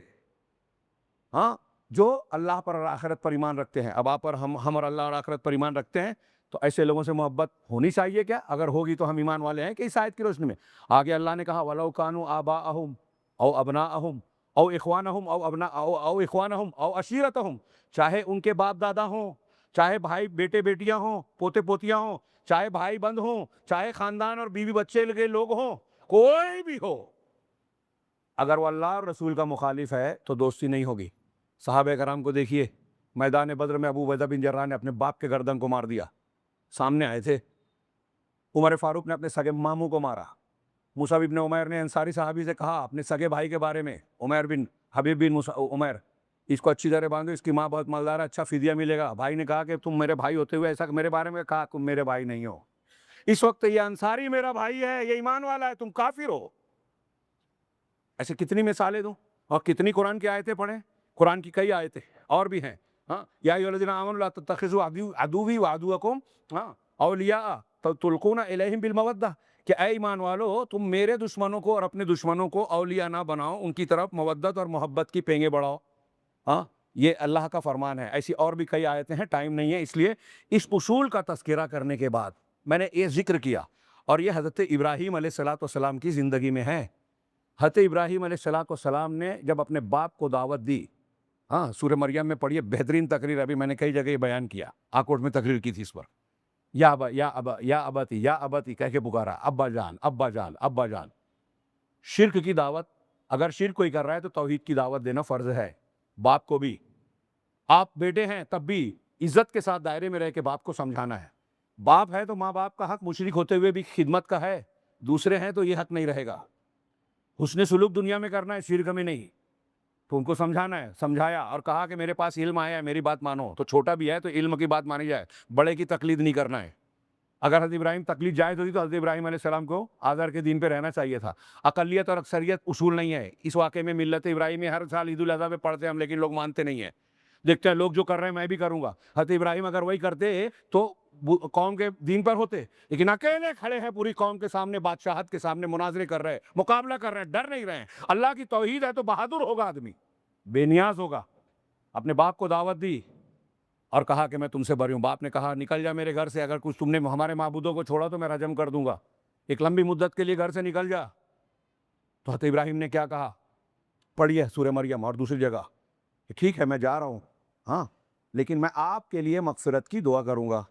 ہاں، جو اللہ پر اور آخرت پر ایمان رکھتے ہیں۔ اب آپ اور ہم اور اللہ اور آخرت پر ایمان رکھتے ہیں تو ایسے لوگوں سے محبت ہونی چاہیے کیا؟ اگر ہوگی تو ہم ایمان والے ہیں کہ اس آیت کی روشنی میں؟ آگے اللہ نے کہا وَلَوْ كَانُوا آبَاءَهُمْ أَوْ أَبْنَاءَهُمْ أَوْ إِخْوَانَهُمْ أَوْ إِخْوَانَهُمْ أَوْ عَشِيرَتَهُمْ، چاہے ان کے باپ دادا ہوں، چاہے بھائی بیٹے بیٹیاں ہوں، پوتے پوتیاں ہوں، چاہے بھائی بند ہوں، چاہے خاندان اور بیوی بچے کے لوگ ہوں، کوئی بھی ہو، اگر وہ اللہ اور رسول کا مخالف ہے تو دوستی نہیں ہوگی۔ صحابہ کرام کو دیکھیے، میدان بدر میں ابو عبیدہ بن جراح نے اپنے باپ کے گردن کو مار دیا، سامنے آئے تھے۔ عمر فاروق نے اپنے سگے ماموں کو مارا۔ مصعب بن عمیر نے انصاری صحابی سے کہا اپنے سگے بھائی کے بارے میں، عمیر بن حبیب بن عمیر، اس کو اچھی طرح باندھو، اس کی ماں بہت مالدار ہے، اچھا فدیہ ملے گا۔ بھائی نے کہا کہ تم میرے بھائی ہوتے ہوئے ایسا میرے بارے میں کہا، تم میرے بھائی نہیں ہو، اس وقت یہ انصاری میرا بھائی ہے، یہ ایمان والا ہے، تم کافر ہو۔ ایسے کتنی مثالیں دوں اور کتنی قرآن کی آیتیں پڑھیں؟ قرآن کی کئی آیتیں اور بھی ہیں۔ ہاں، یا ایھا الذین آمنوا لا تتخذوا عدوی وعدوکم اولیاء تلقون الیہم بالمودہ، کہ اے ایمان والو، تم میرے دشمنوں کو اور اپنے دشمنوں کو اولیاء نہ بناؤ، ان کی طرف مودت اور محبت کی پینگیں بڑھاؤ۔ ہاں، یہ اللہ کا فرمان ہے۔ ایسی اور بھی کئی آیتیں ہیں، ٹائم نہیں ہے، اس لیے اس اصول کا تذکرہ کرنے کے بعد میں نے یہ ذکر کیا، اور یہ حضرت ابراہیم علیہ السلام کی زندگی میں ہے۔ حضرت ابراہیم علیہ السلام نے جب اپنے باپ کو دعوت دی، ہاں، سورہ مریم میں پڑھیے، بہترین تقریر، ابھی میں نے کئی جگہ یہ بیان کیا، آکوٹ میں تقریر کی تھی اس پر، یا ابتی کہہ کے پکارا، ابا جان ابا جان ابا جان۔ شرک کی دعوت، اگر شرک کوئی کر رہا ہے تو توحید کی دعوت دینا فرض ہے، باپ کو بھی۔ آپ بیٹے ہیں تب بھی عزت کے ساتھ دائرے میں رہ کے باپ کو سمجھانا ہے۔ باپ ہے تو ماں باپ کا حق مشرک ہوتے ہوئے بھی خدمت کا ہے، دوسرے ہیں تو یہ حق نہیں رہے گا۔ حسن سلوک دنیا میں کرنا ہے، شرک میں نہیں۔ تو ان کو سمجھانا ہے، سمجھایا اور کہا کہ میرے پاس علم آیا ہے، میری بات مانو۔ تو چھوٹا بھی ہے تو علم کی بات مانی جائے، بڑے کی تقلید نہیں کرنا ہے۔ اگر حضرت ابراہیم تقلید جائز ہوتی تو حضرت ابراہیم علیہ السلام کو آذر کے دین پہ رہنا چاہیے تھا۔ اقلیت اور اکثریت اصول نہیں ہے۔ اس واقعے میں ملت ابراہیمی ہر سال عید الاضحیٰ پہ پڑھتے ہیں ہم، لیکن لوگ مانتے نہیں ہیں۔ دیکھتے ہیں لوگ جو کر رہے ہیں میں بھی کروں گا۔ حضرت ابراہیم اگر وہی کرتے تو قوم کے دین پر ہوتے، لیکن اکیلے کھڑے ہیں پوری قوم کے سامنے، بادشاہت کے سامنے مناظرے کر رہے ہیں، مقابلہ کر رہے ہیں، ڈر نہیں رہے ہیں۔ اللہ کی توحید ہے تو بہادر ہوگا آدمی، بے نیاز ہوگا۔ اپنے باپ کو دعوت دی اور کہا کہ میں تم سے بری ہوں۔ باپ نے کہا نکل جا میرے گھر سے، اگر کچھ تم نے ہمارے معبودوں کو چھوڑا تو میں رجم کر دوں گا، ایک لمبی مدت کے لیے گھر سے نکل جا۔ تو حضرت ابراہیم نے کیا کہا؟ پڑھیے سورہ مریم اور دوسری جگہ کہ ٹھیک ہے میں جا رہا ہوں، ہاں، لیکن میں آپ کے لیے مغفرت کی دعا کروں گا۔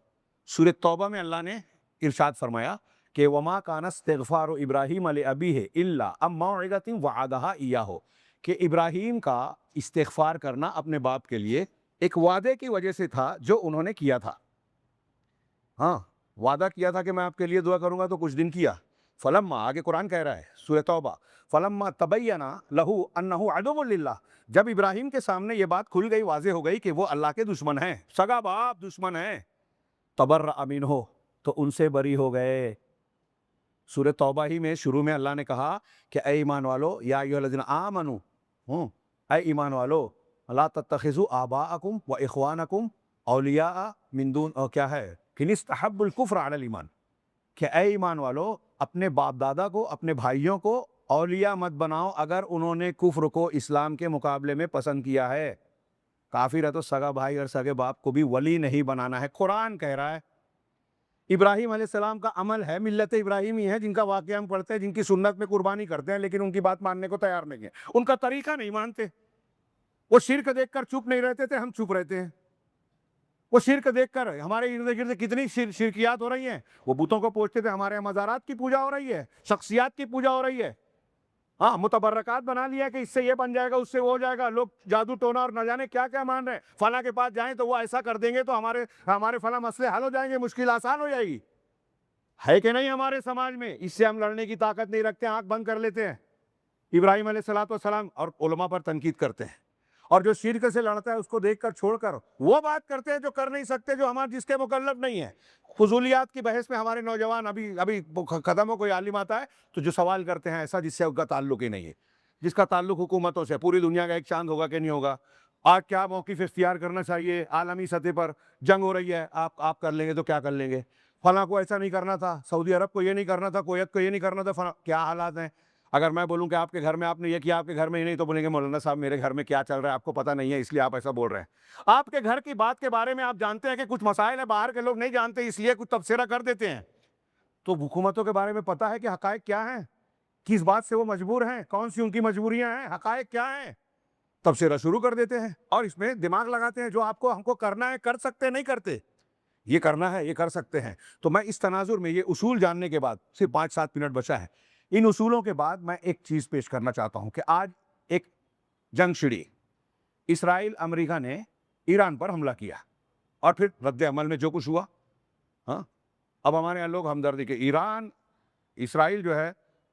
سورہ توبہ میں اللہ نے ارشاد فرمایا کہ وَمَا كَانَ اسْتِغْفَارُ إِبْرَاهِيمَ لِأَبِيهِ إِلَّا عَن مَّوْعِدَةٍ وَعَدَهَا إِيَّاهُ، کہ ابراہیم کا استغفار کرنا اپنے باپ کے لیے ایک وعدے کی وجہ سے تھا جو انہوں نے کیا تھا۔ ہاں، وعدہ کیا تھا کہ میں آپ کے لیے دعا کروں گا تو کچھ دن کیا۔ فلما، آگے قرآن کہہ رہا ہے سورہ توبہ، فلما تبین لہ انہ عدو للہ، جب ابراہیم کے سامنے یہ بات کھل گئی، واضح ہو گئی کہ وہ اللہ کے دشمن ہیں، سگا باپ دشمن ہیں، تبرأ منہ، تو ان سے بری ہو گئے۔ سورہ توبہ ہی میں شروع میں اللہ نے کہا کہ اے ایمان والو، یا ایھا الذین آمنوا، اے ایمان والو، لا تتخذوا آباءکم و اخوانکم اولیاء من دون، اور کیا ہے، ان استحبوا الکفر علی الایمان، کہ اے ایمان والو اپنے باپ دادا کو اپنے بھائیوں کو اولیاء مت بناؤ اگر انہوں نے کفر کو اسلام کے مقابلے میں پسند کیا ہے. کافر ہے تو سگا بھائی اور سگے باپ کو بھی ولی نہیں بنانا ہے. قرآن کہہ رہا ہے. ابراہیم علیہ السلام کا عمل ہے, ملت ابراہیمی ہے, جن کا واقعہ ہم پڑھتے ہیں, جن کی سنت میں قربانی کرتے ہیں, لیکن ان کی بات ماننے کو تیار نہیں ہے. ان کا طریقہ نہیں مانتے. وہ شرک دیکھ کر چپ نہیں رہتے تھے, ہم چپ رہتے ہیں. وہ شرک دیکھ کر ہمارے ارد گرد کتنی شرکیات ہو رہی ہیں. وہ بتوں کو پوجتے تھے, ہمارے یہاں مزارات کی پوجا ہو رہی ہے, شخصیات کی پوجا ہو رہی ہے. ہاں, متبرکات بنا لیا کہ اس سے یہ بن جائے گا, اس سے وہ ہو جائے گا. لوگ جادو ٹونا اور نہ جانے کیا کیا مان رہے ہیں. فلاں کے پاس جائیں تو وہ ایسا کر دیں گے تو ہمارے فلاں مسئلے حل ہو جائیں گے, مشکل آسان ہو جائے گی. ہے کہ نہیں ہمارے سماج میں؟ اس سے ہم لڑنے کی طاقت نہیں رکھتے, آنکھ بند کر لیتے ہیں. ابراہیم علیہ السلام اور علماء پر تنقید کرتے ہیں, اور جو شرک سے لڑتا ہے اس کو دیکھ کر چھوڑ کر وہ بات کرتے ہیں جو کر نہیں سکتے, جو ہمارے جس کے مکلف نہیں ہے. فضولیات کی بحث میں ہمارے نوجوان ابھی ختم ہو, کوئی عالم آتا ہے تو جو سوال کرتے ہیں ایسا جس سے ان کا تعلق ہی نہیں ہے, جس کا تعلق حکومتوں سے. پوری دنیا کا ایک چاند ہوگا کہ نہیں ہوگا؟ آج کیا موقف اختیار کرنا چاہیے عالمی سطح پر؟ جنگ ہو رہی ہے, آپ کر لیں گے تو کیا کر لیں گے؟ فلاں کو ایسا نہیں کرنا تھا, سعودی عرب کو یہ نہیں کرنا تھا, کویت کو یہ نہیں کرنا تھا, کیا حالات ہیں. اگر میں بولوں کہ آپ کے گھر میں آپ نے یہ کیا, آپ کے گھر میں ہی نہیں, تو بولیں گے مولانا صاحب میرے گھر میں کیا چل رہا ہے آپ کو پتہ نہیں ہے, اس لیے آپ ایسا بول رہے ہیں. آپ کے گھر کی بات کے بارے میں آپ جانتے ہیں کہ کچھ مسائل ہیں باہر کے لوگ نہیں جانتے, اس لیے کچھ تبصرہ کر دیتے ہیں. تو حکومتوں کے بارے میں پتہ ہے کہ حقائق کیا ہیں, کس بات سے وہ مجبور ہیں, کون سی ان کی مجبوریاں ہیں, حقائق کیا ہیں, تبصرہ شروع کر دیتے ہیں اور اس میں دماغ لگاتے ہیں. جو آپ کو ہم کو کرنا ہے کر سکتے, نہیں کرتے. یہ کرنا ہے یہ کر سکتے ہیں. تو میں اس تناظر میں یہ اصول جاننے کے بعد, صرف 5-7 منٹ بچا ہے, ان اصولوں کے بعد میں ایک چیز پیش کرنا چاہتا ہوں کہ آج ایک جنگ چھڑی. اسرائیل امریکہ نے ایران پر حملہ کیا اور پھر رد عمل میں جو کچھ ہوا. ہاں, اب ہمارے یہاں لوگ ہمدردی کے, اسرائیل جو ہے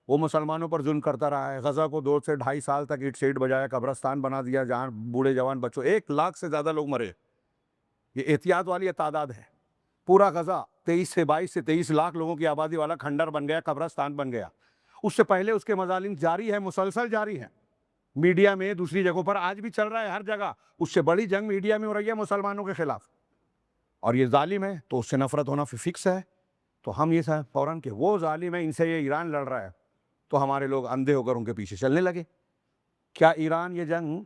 وہ مسلمانوں پر ظلم کرتا رہا ہے. غزہ کو 2 سے 2.5 سال تک اینٹ سے اینٹ بجایا, قبرستان بنا دیا, جہاں بوڑھے جوان بچوں 1 لاکھ سے زیادہ لوگ مرے. یہ احتیاط والی تعداد ہے. پورا غزہ 22 سے 23 لاکھ لوگوں کی آبادی والا کھنڈر بن گیا, قبرستان بن گیا. اس سے پہلے اس کے مظالم جاری ہے, مسلسل جاری ہے, میڈیا میں دوسری جگہوں پر آج بھی چل رہا ہے, ہر جگہ. اس سے بڑی جنگ میڈیا میں ہو رہی ہے مسلمانوں کے خلاف, اور یہ ظالم ہے تو اس سے نفرت ہونا فکس ہے. تو ہم یہ فوراً کہ وہ ظالم ہے, ان سے یہ ایران لڑ رہا ہے, تو ہمارے لوگ اندھے ہو کر ان کے پیچھے چلنے لگے. کیا ایران یہ جنگ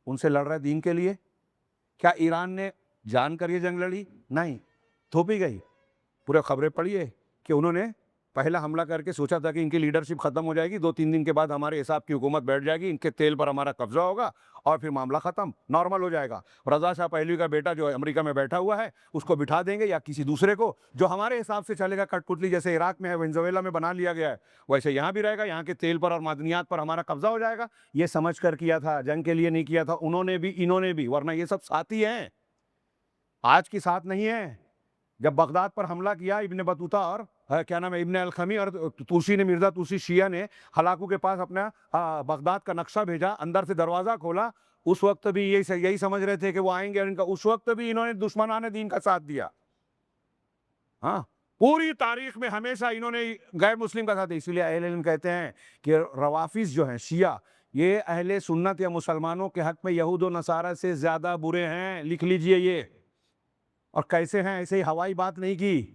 ان سے لڑ رہا ہے دین کے لیے؟ کیا ایران نے جان کر یہ جنگ لڑی؟ نہیں, تھوپی گئی. پورے خبریں پڑھیے کہ انہوں نے پہلا حملہ کر کے سوچا تھا کہ ان کی لیڈرشپ ختم ہو جائے گی, 2-3 دن کے بعد ہمارے حساب کی حکومت بیٹھ جائے گی, ان کے تیل پر ہمارا قبضہ ہوگا اور پھر معاملہ ختم, نارمل ہو جائے گا. رضا شاہ پہلوی کا بیٹا جو امریکہ میں بیٹھا ہوا ہے اس کو بٹھا دیں گے, یا کسی دوسرے کو جو ہمارے حساب سے چلے گا, کٹ پتلی جیسے عراق میں ہے, وینزویلا میں بنا لیا گیا ہے, ویسے یہاں بھی رہے گا. یہاں کے تیل پر اور معدنیات پر ہمارا قبضہ ہو جائے گا. یہ سمجھ کر کیا تھا, جنگ کے لیے نہیں کیا تھا. انہوں نے بھی انہوں نے بھی, ورنہ یہ سب ساتھی ہیں, آج کی ساتھ نہیں ہے. جب بغداد پر حملہ کیا ابن بطوطہ اور کیا نام ہے ابن الخمی اور توسی نے, مرزا توسی شیعہ نے ہلاکو کے پاس اپنا بغداد کا نقشہ بھیجا, اندر سے دروازہ کھولا. اس وقت بھی یہی سمجھ رہے تھے کہ وہ آئیں گے, اور ان کا اس وقت بھی انہوں نے دشمنان دین کا ساتھ دیا. ہاں, پوری تاریخ میں ہمیشہ انہوں نے غیر مسلم کا ساتھ دیا. اسی لیے اہل علم کہتے ہیں کہ روافظ جو ہیں شیعہ, یہ اہل سنت یا مسلمانوں کے حق میں یہود و نصارہ سے زیادہ برے ہیں. لکھ لیجئے یہ. اور کیسے ہیں, ایسے ہی ہوائی بات نہیں کی.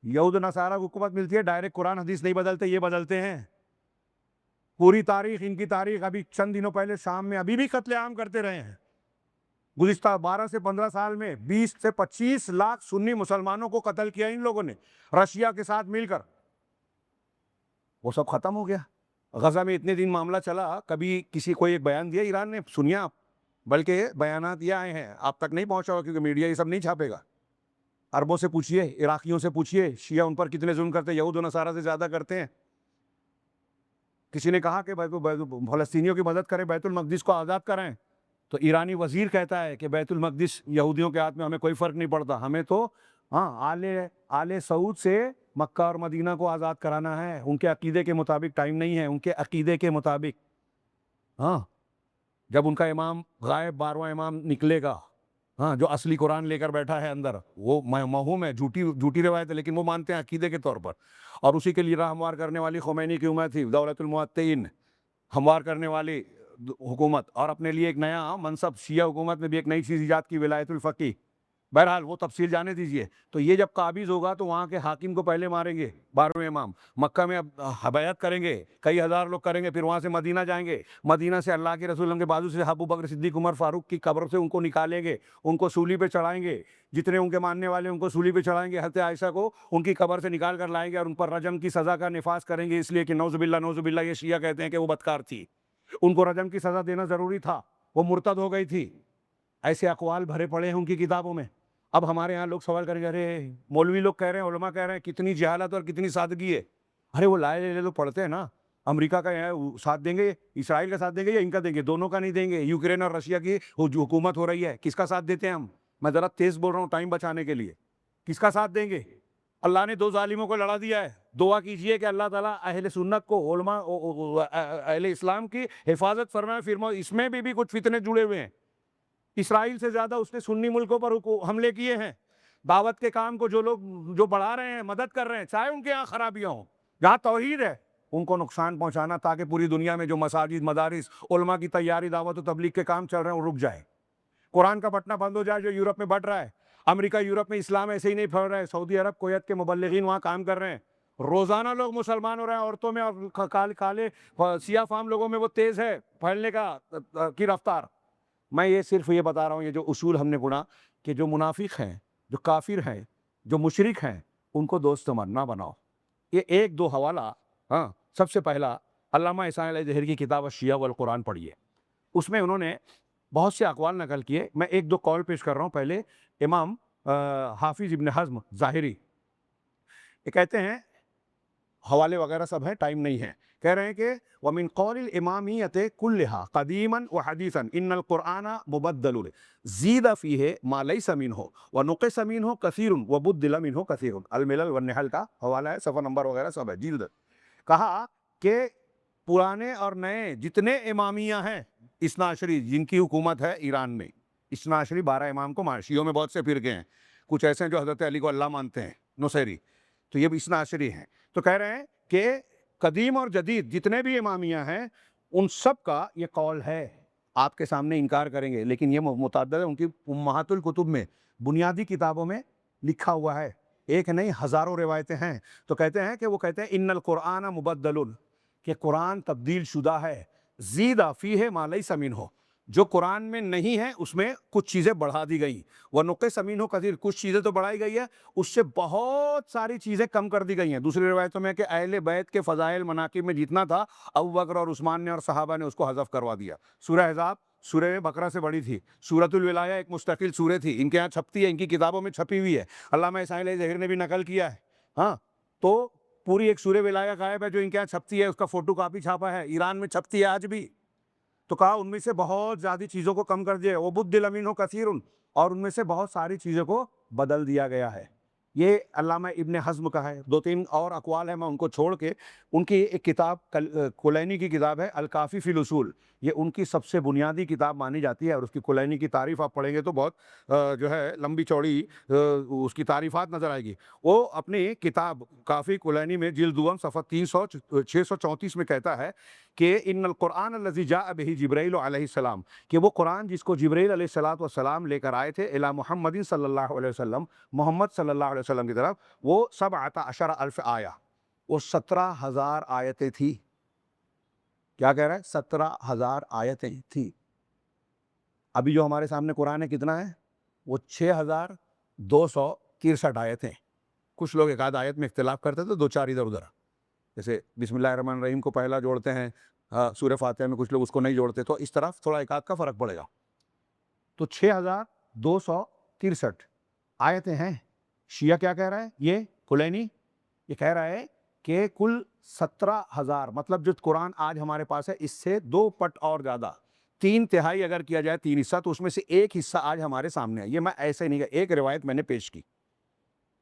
یہود و نصارہ کو حکومت ملتی ہے, ڈائریکٹ قرآن حدیث نہیں بدلتے, یہ بدلتے ہیں. پوری تاریخ, ان کی تاریخ, ابھی چند دنوں پہلے شام میں ابھی بھی قتل عام کرتے رہے ہیں. گزشتہ 12 سے 15 سال میں 20 سے 25 لاکھ سنی مسلمانوں کو قتل کیا ان لوگوں نے, رشیا کے ساتھ مل کر. وہ سب ختم ہو گیا. غزہ میں اتنے دن معاملہ چلا, کبھی کسی کو ایک بیان دیا ایران نے, سنیا آپ, بلکہ بیانات یہ آئے ہیں, آپ تک نہیں پہنچا ہوگا کیونکہ میڈیا یہ سب نہیں چھاپے گا. عربوں سے پوچھئے, عراقیوں سے پوچھئے, شیعہ ان پر کتنے ظلم کرتے ہیں, یہود و نصارہ سے زیادہ کرتے ہیں. کسی نے کہا کہ فلسطینیوں کی مدد کریں, بیت المقدس کو آزاد کریں, تو ایرانی وزیر کہتا ہے کہ بیت المقدس یہودیوں کے ہاتھ میں, ہمیں کوئی فرق نہیں پڑتا, ہمیں تو آل سعود سے مکہ اور مدینہ کو آزاد کرانا ہے. ان کے عقیدے کے مطابق ٹائم نہیں ہے, ان کے عقیدے کے مطابق. ہاں, جب ان کا امام غائب 12واں امام نکلے گا, ہاں, جو اصلی قرآن لے کر بیٹھا ہے اندر, وہ موہوم ہے, جھوٹی روایت ہے, لیکن وہ مانتے ہیں عقیدے کے طور پر. اور اسی کے لیے راہ ہموار کرنے والی خمینی کی امت تھی, دولت المعتین, ہموار کرنے والی حکومت, اور اپنے لیے ایک نیا منصب, شیعہ حکومت نے بھی ایک نئی چیز ایجاد کی, ولایت الفقیہ. بہرحال وہ تفصیل جانے دیجئے. تو یہ جب قابض ہوگا تو وہاں کے حاکم کو پہلے ماریں گے 12ویں امام. مکہ میں اب بیعت کریں گے, کئی ہزار لوگ کریں گے, پھر وہاں سے مدینہ جائیں گے. مدینہ سے اللہ کے رسول کے بازو سے ابو بکر صدیق عمر فاروق کی قبر سے ان کو نکالیں گے, ان کو سولی پہ چڑھائیں گے. جتنے ان کے ماننے والے ان کو سولی پہ چڑھائیں گے. حضرت عائشہ کو ان کی قبر سے نکال کر لائیں گے اور ان پر رجم کی سزا کا نفاذ کریں گے, اس لیے کہ نعوذ باللہ یہ شیعہ کہتے ہیں کہ وہ بدکار تھی, ان کو رجم کی سزا دینا ضروری تھا, وہ مرتد ہو گئی تھی. ایسے اقوال بھرے پڑے ہیں ان کی کتابوں میں. اب ہمارے ہاں لوگ سوال کریں گے, ارے مولوی لوگ کہہ رہے ہیں, علماء کہہ رہے ہیں, کتنی جہالت اور کتنی سادگی ہے. ارے وہ لائے تو پڑھتے ہیں نا. امریکہ کا ساتھ دیں گے, اسرائیل کا ساتھ دیں گے یا ان کا دیں گے؟ دونوں کا نہیں دیں گے. یوکرین اور رشیا کی جو حکومت ہو رہی ہے, کس کا ساتھ دیتے ہیں ہم؟ میں ذرا تیز بول رہا ہوں ٹائم بچانے کے لیے. کس کا ساتھ دیں گے؟ اللہ نے 2 ظالموں کو لڑا دیا ہے. دعا کیجئے کہ اللہ تعالیٰ اہل سنت کو, علماء اہل اسلام کی حفاظت فرمائے. پھر اس میں بھی کچھ فتنے جڑے ہوئے ہیں. اسرائیل سے زیادہ اس نے سنی ملکوں پر حملے کیے ہیں. دعوت کے کام کو جو لوگ جو بڑھا رہے ہیں, مدد کر رہے ہیں, چاہے ان کے یہاں خرابیاں ہوں, جہاں توحید ہے ان کو نقصان پہنچانا, تاکہ پوری دنیا میں جو مساجد, مدارس, علماء کی تیاری, دعوت و تبلیغ کے کام چل رہے ہیں وہ رک جائے. قرآن کا بٹنا بند ہو جائے جو یورپ میں بڑھ رہا ہے. امریکہ یورپ میں اسلام ایسے ہی نہیں پھیل رہا ہے. سعودی عرب, کویت کے مبلغین وہاں کام کر رہے ہیں. روزانہ لوگ مسلمان ہو رہے ہیں. عورتوں میں اور کالے سیاہ فام لوگوں میں وہ تیز ہے پھیلنے کی رفتار. میں یہ صرف یہ بتا رہا ہوں, یہ جو اصول ہم نے گنا کہ جو منافق ہیں, جو کافر ہیں, جو مشرک ہیں, ان کو دوست نہ بناؤ. یہ 1-2 حوالہ. ہاں, سب سے پہلا علامہ احسان علیہ ظہیر کی کتاب الشیعہ والقرآن پڑھیے. اس میں انہوں نے بہت سے اقوال نقل کیے. میں 1-2 قول پیش کر رہا ہوں. پہلے امام حافظ ابن حزم ظاہری یہ کہتے ہیں, حوالے وغیرہ سب ہیں, ٹائم نہیں ہے. کہہ رہے ہیں کہ وَمِن قول الامامیۃ کلھا قدیما وحدیثا ان القرآن مبدل زید فیہ ما لیس منہ ونقص منہ کثیر وبدل منہ کثیر. الملل والنحل کا حوالہ ہے, صفحہ نمبر وغیرہ سب ہے, جلد. کہا کہ پرانے اور نئے جتنے امامیہ ہیں, اثنا عشری جن کی حکومت ہے ایران میں, اثنا عشری 12 امام کو شیعوں میں بہت سے فرقے ہیں, کچھ ایسے ہیں جو حضرت علی کو اللہ مانتے ہیں, نصیری, تو یہ بھی اثنا عشری ہیں. تو کہہ رہے ہیں کہ قدیم اور جدید جتنے بھی امامیہ ہیں ان سب کا یہ قول ہے. آپ کے سامنے انکار کریں گے, لیکن یہ متعدد ہے, ان کی امہات الکتب میں, بنیادی کتابوں میں لکھا ہوا ہے. ایک نہیں, ہزاروں روایتیں ہیں. تو کہتے ہیں کہ وہ کہتے ہیں ان القرآن مبدل, کہ قرآن تبدیل شدہ ہے. زید فیہ ما لیس منہ, جو قرآن میں نہیں ہے اس میں کچھ چیزیں بڑھا دی گئی. وَنُقِصَ مِنْهُ کثیر, کچھ چیزیں تو بڑھائی گئی ہے, اس سے بہت ساری چیزیں کم کر دی گئی ہیں. دوسری روایتوں میں کہ اہل بیت کے فضائل مناقب میں جتنا تھا, ابو بکر اور عثمان نے اور صحابہ نے اس کو حذف کروا دیا. سورہ احزاب سورہ بقرہ سے بڑی تھی. سورۃ الولایہ ایک مستقل سورہ تھی, ان کے یہاں چھپتی ہے, ان کی کتابوں میں چھپی ہوئی ہے. علامہ احسان علیہ ظہیر نے بھی نقل کیا ہے. ہاں, تو پوری ایک سورہ ولایہ غائب ہے جو ان کے یہاں چھپتی ہے, اس کا فوٹو کاپی چھاپا ہے, ایران میں چھپتی ہے آج بھی. تو کہا ان میں سے بہت زیادہ چیزوں کو کم کر دیا, وَبُدِّلَ مِنْهُ کَثِيرٌ, اور ان میں سے بہت ساری چیزوں کو بدل دیا گیا ہے. یہ علامہ ابن حزم کا ہے. 2-3 اور اقوال ہیں, میں ان کو چھوڑ کے, ان کی ایک کتاب کلینی کی کتاب ہے الکافی فی الاصول, یہ ان کی سب سے بنیادی کتاب مانی جاتی ہے. اور اس کی کلینی کی تعریف آپ پڑھیں گے تو بہت جو ہے لمبی چوڑی اس کی تعریفات نظر آئے گی. وہ اپنی کتاب کافی کلینی میں جلد دوم صفحہ 634 میں کہتا ہے کہ ان القرآن الذی جاء بہ جبرائیل علیہ السلام, کہ وہ قرآن جس کو جبرائیل علیہ السلام لے کر آئے تھے الی محمد صلی اللہ علیہ وسلم, محمد صلی اللہ علیہ وسلم کی طرف, وہ 17,000 آیہ, وہ 17,000 آیتیں تھی. کیا کہہ رہا ہے؟ 17,000 آیتیں تھی. ابھی جو ہمارے سامنے قرآن ہے کتنا ہے؟ وہ 6,263 آیتیں. کچھ لوگ ایک آدھ آیت میں اختلاف کرتے تھے, 2-4 ادھر ادھر, جیسے بسم اللہ الرحمن الرحیم کو پہلا جوڑتے ہیں, سورہ فاتحہ میں کچھ لوگ اس کو نہیں جوڑتے, تو اس طرف تھوڑا ایک آدھ کا فرق پڑے گا. تو 6,263 آیتیں ہیں. شیعہ کیا کہہ رہا ہے؟ یہ کلینی یہ کہہ رہا ہے کہ کل 17,000, مطلب جو قرآن آج ہمارے پاس ہے اس سے 2 پٹ اور زیادہ, 3/3 اگر کیا جائے 3 حصہ, تو اس میں سے ایک حصہ آج ہمارے سامنے ہے. یہ میں ایسے نہیں, ایک روایت میں نے پیش کی.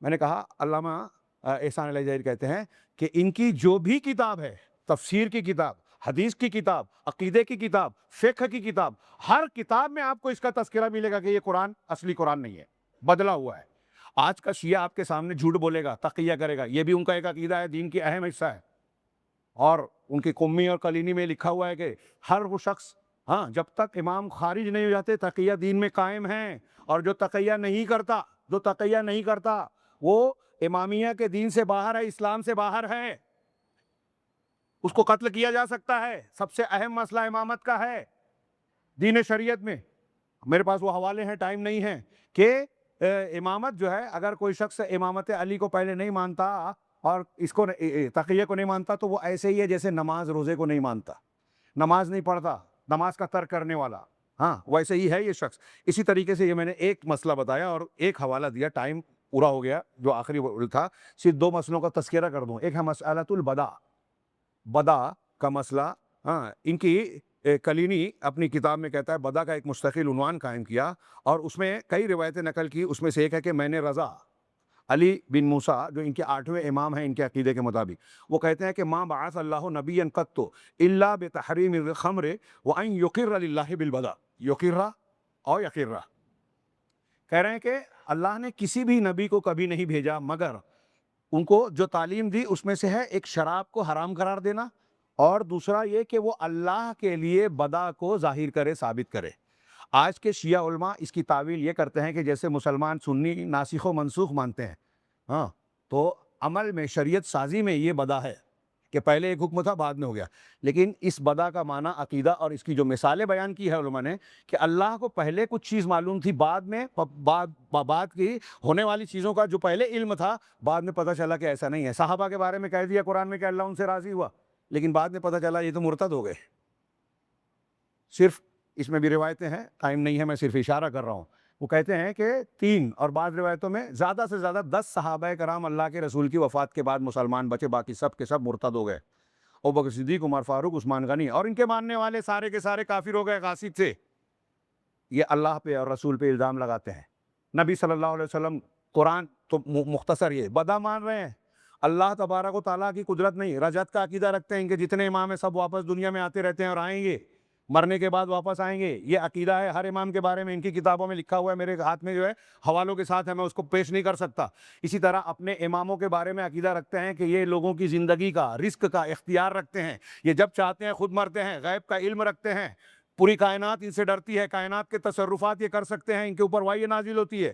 میں نے کہا علامہ احسان علیہ ظہیر کہتے ہیں کہ ان کی جو بھی کتاب ہے, تفسیر کی کتاب, حدیث کی کتاب, عقیدے کی کتاب, فقہ کی کتاب, ہر کتاب میں آپ کو اس کا تذکرہ ملے گا کہ یہ قرآن اصلی قرآن نہیں ہے, بدلا ہوا ہے. آج کا شیعہ آپ کے سامنے جھوٹ بولے گا, تقیہ کرے گا, یہ بھی ان کا ایک عقیدہ ہے, دین کی اہم حصہ ہے. اور ان کی قمی اور کلینی میں لکھا ہوا ہے کہ ہر وہ شخص ہاں جب تک امام خارج نہیں ہو جاتے تقیہ دین میں قائم ہیں، اور جو تقیہ نہیں کرتا وہ امامیہ کے دین سے باہر ہے، اسلام سے باہر ہے، اس کو قتل کیا جا سکتا ہے۔ سب سے اہم مسئلہ امامت کا ہے دین شریعت میں۔ میرے پاس وہ حوالے ہیں، ٹائم نہیں ہے، کہ امامت جو ہے، اگر کوئی شخص امامت علی کو پہلے نہیں مانتا اور اس کو تقیہ کو نہیں مانتا تو وہ ایسے ہی ہے جیسے نماز روزے کو نہیں مانتا، نماز نہیں پڑھتا، نماز کا ترک کرنے والا، ہاں ویسے ہی ہے یہ شخص۔ اسی طریقے سے یہ میں نے ایک مسئلہ بتایا اور ایک حوالہ دیا، ٹائم پورا ہو گیا جو آخری تھا، صرف دو مسئلوں کا تذکرہ کر دوں۔ ایک ہے مسئلۃ البدا، بدا کا مسئلہ، ہاں ان کی کلینی اپنی کتاب میں کہتا ہے بدا کا ایک مستقل عنوان قائم کیا اور اس میں کئی روایتیں نقل کی، اس میں سے ایک ہے کہ میں نے رضا علی بن موسیٰ جو ان کے 8ویں امام ہیں ان کے عقیدے کے مطابق، وہ کہتے ہیں کہ ما بعث اللہ نبیا قط الا بتحریم الخمر وان یقر للہ بالبدا، یقر اور یقر، کہہ رہے ہیں کہ اللہ نے کسی بھی نبی کو کبھی نہیں بھیجا مگر ان کو جو تعلیم دی اس میں سے ہے ایک شراب کو حرام قرار دینا، اور دوسرا یہ کہ وہ اللہ کے لیے بدا کو ظاہر کرے، ثابت کرے۔ آج کے شیعہ علماء اس کی تعویل یہ کرتے ہیں کہ جیسے مسلمان سنی ناسخ و منسوخ مانتے ہیں، ہاں تو عمل میں شریعت سازی میں یہ بدا ہے کہ پہلے ایک حکم تھا بعد میں ہو گیا، لیکن اس بدا کا معنی عقیدہ اور اس کی جو مثالیں بیان کی ہے علماء نے کہ اللہ کو پہلے کچھ چیز معلوم تھی، بعد میں بعد کی ہونے والی چیزوں کا جو پہلے علم تھا بعد میں پتہ چلا کہ ایسا نہیں ہے۔ صحابہ کے بارے میں کہہ دیا قرآن میں کہ اللہ ان سے راضی ہوا، لیکن بعد میں پتہ چلا یہ تو مرتد ہو گئے۔ صرف اس میں بھی روایتیں ہیں، ٹائم نہیں ہے، میں صرف اشارہ کر رہا ہوں۔ وہ کہتے ہیں کہ 3 اور بعض روایتوں میں زیادہ سے زیادہ 10 صحابہ کرام اللہ کے رسول کی وفات کے بعد مسلمان بچے، باقی سب کے سب مرتد ہو گئے۔ ابوبکر صدیق، عمر فاروق، عثمان غنی اور ان کے ماننے والے سارے کے سارے کافر ہو گئے، غاصب تھے۔ یہ اللہ پہ اور رسول پہ الزام لگاتے ہیں۔ نبی صلی اللہ علیہ وسلم قرآن تو مختصر یہ بدا مان رہے ہیں، اللہ تبارک و تعالیٰ کی قدرت نہیں، رجعت کا عقیدہ رکھتے ہیں کہ جتنے امام ہیں سب واپس دنیا میں آتے رہتے ہیں اور آئیں گے، مرنے کے بعد واپس آئیں گے، یہ عقیدہ ہے ہر امام کے بارے میں، ان کی کتابوں میں لکھا ہوا ہے، میرے ہاتھ میں جو ہے حوالوں کے ساتھ ہے، میں اس کو پیش نہیں کر سکتا۔ اسی طرح اپنے اماموں کے بارے میں عقیدہ رکھتے ہیں کہ یہ لوگوں کی زندگی کا، رزق کا اختیار رکھتے ہیں، یہ جب چاہتے ہیں خود مرتے ہیں، غیب کا علم رکھتے ہیں، پوری کائنات ان سے ڈرتی ہے، کائنات کے تصرفات یہ کر سکتے ہیں، ان کے اوپر وحی نازل ہوتی ہے،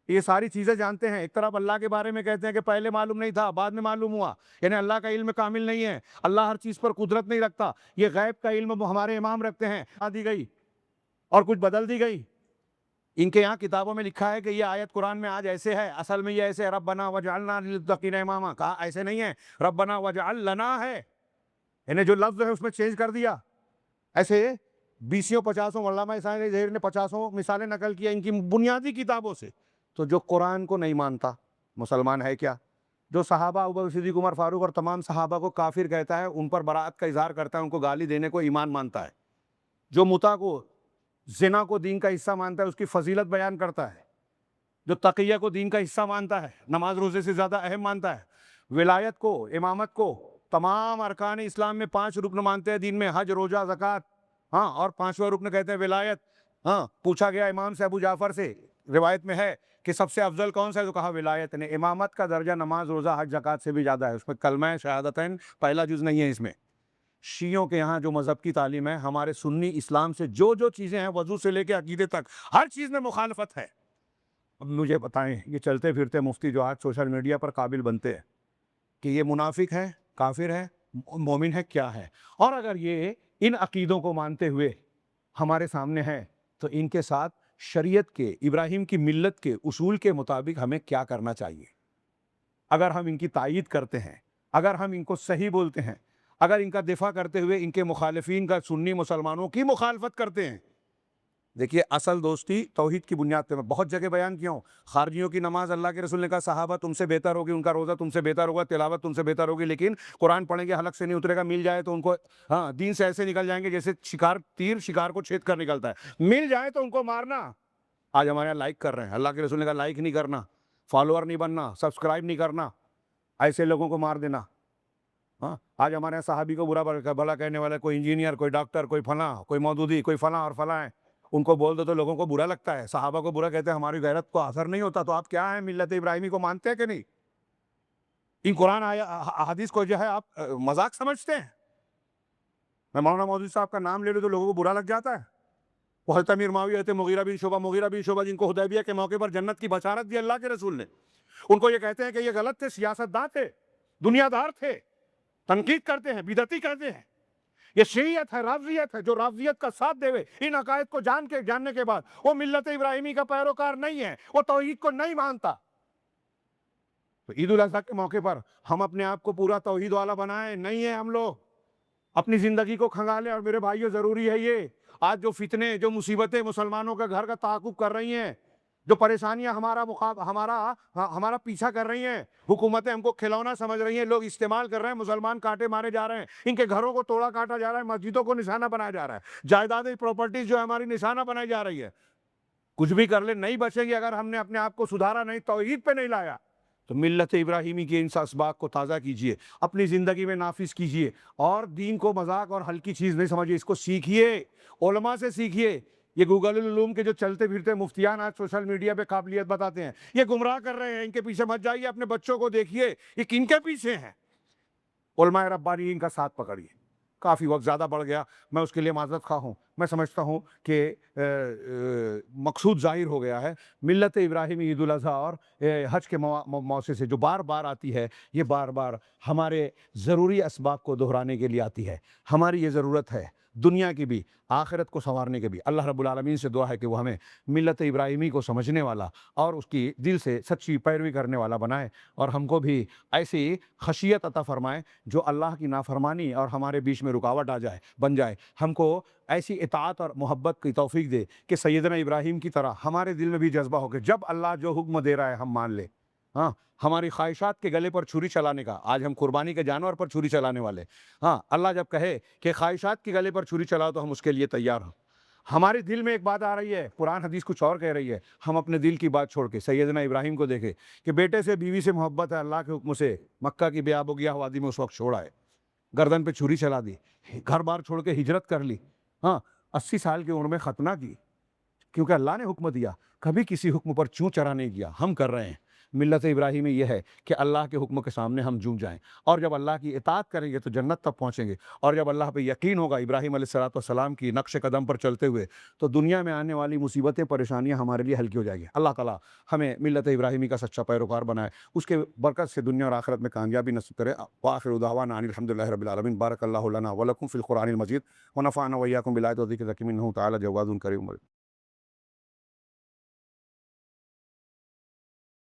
یہ ساری چیزیں جانتے ہیں۔ ایک طرف اللہ کے بارے میں کہتے ہیں کہ پہلے معلوم نہیں تھا بعد میں معلوم ہوا، یعنی اللہ کا علم کامل نہیں ہے، اللہ ہر چیز پر قدرت نہیں رکھتا، یہ غیب کا علم ہمارے امام رکھتے ہیں، دی گئی اور کچھ بدل دی گئی۔ ان کے یہاں کتابوں میں لکھا ہے کہ یہ آیت قرآن میں آج ایسے ہے، اصل میں یہ ایسے ہے، ربنا وجعلنا للمتقین اماما، کہا ایسے نہیں ہے، ربنا وجعل لنا ہے، یعنی جو لفظ ہے اس میں چینج کر دیا۔ ایسے 20-50 علامہ اسلامی ظہیر نے 50 مثالیں نقل کیا ان کی بنیادی کتابوں سے۔ تو جو قرآن کو نہیں مانتا مسلمان ہے کیا؟ جو صحابہ ابوبکر صدیق، عمر فاروق اور تمام صحابہ کو کافر کہتا ہے، ان پر براءت کا اظہار کرتا ہے، ان کو گالی دینے کو ایمان مانتا ہے، جو متع کو، زنا کو دین کا حصہ مانتا ہے، اس کی فضیلت بیان کرتا ہے، جو تقیہ کو دین کا حصہ مانتا ہے، نماز روزے سے زیادہ اہم مانتا ہے، ولایت کو، امامت کو، تمام ارکان اسلام میں 5 رکن مانتے ہیں دین میں، حج، روزہ، زکوٰۃ، ہاں اور 5واں رکن کہتے ہیں ولایت۔ ہاں پوچھا گیا امام سے، ابو جعفر سے، روایت میں ہے کہ سب سے افضل کون سا ہے، تو کہا ولایت نے۔ امامت کا درجہ نماز روزہ حج زکوٰۃ سے بھی زیادہ ہے، اس میں کلمہ شہادتین پہلا جز نہیں ہے اس میں۔ شیعوں کے یہاں جو مذہب کی تعلیم ہے، ہمارے سنی اسلام سے جو جو چیزیں ہیں، وضو سے لے کے عقیدے تک ہر چیز میں مخالفت ہے۔ اب مجھے بتائیں، یہ چلتے پھرتے مفتی جو آج سوشل میڈیا پر قابل بنتے ہیں کہ یہ منافق ہے، کافر ہے، مومن ہے، کیا ہے، اور اگر یہ ان عقیدوں کو مانتے ہوئے ہمارے سامنے ہے تو ان کے ساتھ شریعت کے، ابراہیم کی ملت کے اصول کے مطابق ہمیں کیا کرنا چاہیے؟ اگر ہم ان کی تائید کرتے ہیں، اگر ہم ان کو صحیح بولتے ہیں، اگر ان کا دفاع کرتے ہوئے ان کے مخالفین کا، سنی مسلمانوں کی مخالفت کرتے ہیں، دیکھیے اصل دوستی توحید کی بنیاد پہ، میں بہت جگہ بیان کیا ہوں، خارجیوں کی نماز اللہ کے رسول نے کہا صحابہ تم سے بہتر ہوگی، ان کا روزہ تم سے بہتر ہوگا، تلاوت تم سے بہتر ہوگی، لیکن قرآن پڑھیں گے حلق سے نہیں اترے گا، مل جائے تو ان کو، ہاں دین سے ایسے نکل جائیں گے جیسے تیر شکار کو چھید کر نکلتا ہے، مل جائے تو ان کو مارنا۔ آج ہمارے یہاں لائک کر رہے ہیں، اللہ کے رسول نے کہا لائک نہیں کرنا، فالوور نہیں بننا، سبسکرائب نہیں کرنا، ایسے لوگوں کو مار دینا۔ ہاں آج ہمارے یہاں صحابی کو برا بھلا کہنے والا، کوئی انجینئر، کوئی ڈاکٹر، کوئی فلاں، کوئی مودودی، کوئی فلاں اور فلاں ہے، ان کو بول دو تو لوگوں کو برا لگتا ہے، صحابہ کو برا کہتے ہیں، ہماری غیرت کو اثر نہیں ہوتا، تو آپ کیا ہیں، ملت ابراہیمی کو مانتے ہیں کہ نہیں؟ ان قرآن احادیث کو جو ہے آپ مذاق سمجھتے ہیں؟ میں مولانا مودودی صاحب کا نام لے لوں تو لوگوں کو برا لگ جاتا ہے. وہ حضرت امیر معاویہ تھے، مغیرہ بن شعبہ جن کو حدیبیہ کے موقع پر جنت کی بشارت دی اللہ کے رسول نے. ان کو یہ کہتے ہیں کہ یہ غلط تھے، سیاست داں تھے، دنیا دار تھے، تنقید کرتے ہیں، بدعتی کرتے ہیں. یہ شیعیت ہے، رافضیت ہے. جو رافضیت کا ساتھ دے ہوئے ان عقائد کو جاننے کے بعد وہ ملت ابراہیمی کا پیروکار نہیں ہے، وہ توحید کو نہیں مانتا. تو عید الاضحیٰ کے موقع پر ہم اپنے آپ کو پورا توحید والا بنائیں. نہیں ہے ہم لوگ اپنی زندگی کو کھنگالیں. اور میرے بھائیوں ضروری ہے یہ آج جو فتنے، جو مصیبتیں مسلمانوں کے گھر کا تعاقب کر رہی ہیں، جو پریشانیاں ہمارا پیچھا کر رہی ہیں، حکومتیں ہم کو کھلونا سمجھ رہی ہیں، لوگ استعمال کر رہے ہیں، مسلمان کاٹے مارے جا رہے ہیں، ان کے گھروں کو توڑا کاٹا جا رہا ہے، مسجدوں کو نشانہ بنایا جا رہا ہے، جائیدادیں پراپرٹیز جو ہے ہماری نشانہ بنائی جا رہی ہے. کچھ بھی کر لے نہیں بچیں گے اگر ہم نے اپنے آپ کو سدھارا نہیں، توحید پہ نہیں لایا. تو ملت ابراہیمی کے ان اسباق کو تازہ کیجئے، اپنی زندگی میں نافذ کیجئے، اور دین کو مذاق اور ہلکی چیز نہیں سمجھیے، اس کو سیکھیے، علماء سے سیکھیے. یہ گوگل العلوم کے جو چلتے پھرتے مفتیان آج سوشل میڈیا پہ قابلیت بتاتے ہیں، یہ گمراہ کر رہے ہیں. ان کے پیچھے مت جائیے، اپنے بچوں کو دیکھیے یہ کن کے پیچھے ہیں. علماء ربانیین کا ساتھ پکڑیے. کافی وقت زیادہ بڑھ گیا، میں اس کے لیے معذرت خواہ ہوں. میں سمجھتا ہوں کہ مقصود ظاہر ہو گیا ہے. ملت ابراہیمی عید الاضحیٰ اور حج کے موسم سے جو بار بار آتی ہے، یہ بار بار ہمارے ضروری اسباق کو دہرانے کے لیے آتی ہے. ہماری یہ ضرورت ہے دنیا کی بھی، آخرت کو سنوارنے کے بھی. اللہ رب العالمین سے دعا ہے کہ وہ ہمیں ملت ابراہیمی کو سمجھنے والا اور اس کی دل سے سچی پیروی کرنے والا بنائے، اور ہم کو بھی ایسی خشیت عطا فرمائے جو اللہ کی نافرمانی اور ہمارے بیچ میں رکاوٹ بن جائے. ہم کو ایسی اطاعت اور محبت کی توفیق دے کہ سیدنا ابراہیم کی طرح ہمارے دل میں بھی جذبہ ہو کہ جب اللہ جو حکم دے رہا ہے ہم مان لیں. ہاں، ہماری خواہشات کے گلے پر چھری چلانے کا، آج ہم قربانی کے جانور پر چھری چلانے والے. ہاں، اللہ جب کہے کہ خواہشات کے گلے پر چھری چلاؤ تو ہم اس کے لیے تیار ہوں. ہمارے دل میں ایک بات آ رہی ہے، قرآن حدیث کچھ اور کہہ رہی ہے، ہم اپنے دل کی بات چھوڑ کے سیدنا ابراہیم کو دیکھے کہ بیٹے سے، بیوی سے محبت ہے، اللہ کے حکم سے مکہ کی بیاب و گیاہ وادی میں اس وقت چھوڑا ہے، گردن پہ چھری چلا دی، گھر بار چھوڑ کے ہجرت کر لی. ہاں، 80 سال کی عمر میں ختنہ کی، کیونکہ اللہ نے حکم دیا. کبھی کسی حکم پر چوں چرا نہیں کیا. ہم کر رہے ہیں. ملت ابراہیمی یہ ہے کہ اللہ کے حکم کے سامنے ہم جھک جائیں، اور جب اللہ کی اطاعت کریں گے تو جنت تک پہنچیں گے. اور جب اللہ پہ یقین ہوگا ابراہیم علیہ السلام کی نقش قدم پر چلتے ہوئے، تو دنیا میں آنے والی مصیبتیں، پریشانیاں ہمارے لیے ہلکی ہو جائیں گی. اللہ تعالیٰ ہمیں ملت ابراہیمی کا سچا پیروکار بنائے، اس کے برکت سے دنیا اور آخرت میں کامیابی نصیب کرے. وآخر دعوانا ان الحمدللہ رب العالمین. بارک اللہ لنا ولکم فی القرآن المجید ونفعنا وإياکم بالآیات والذکر الحکیم انہ تعالی جواد کریم.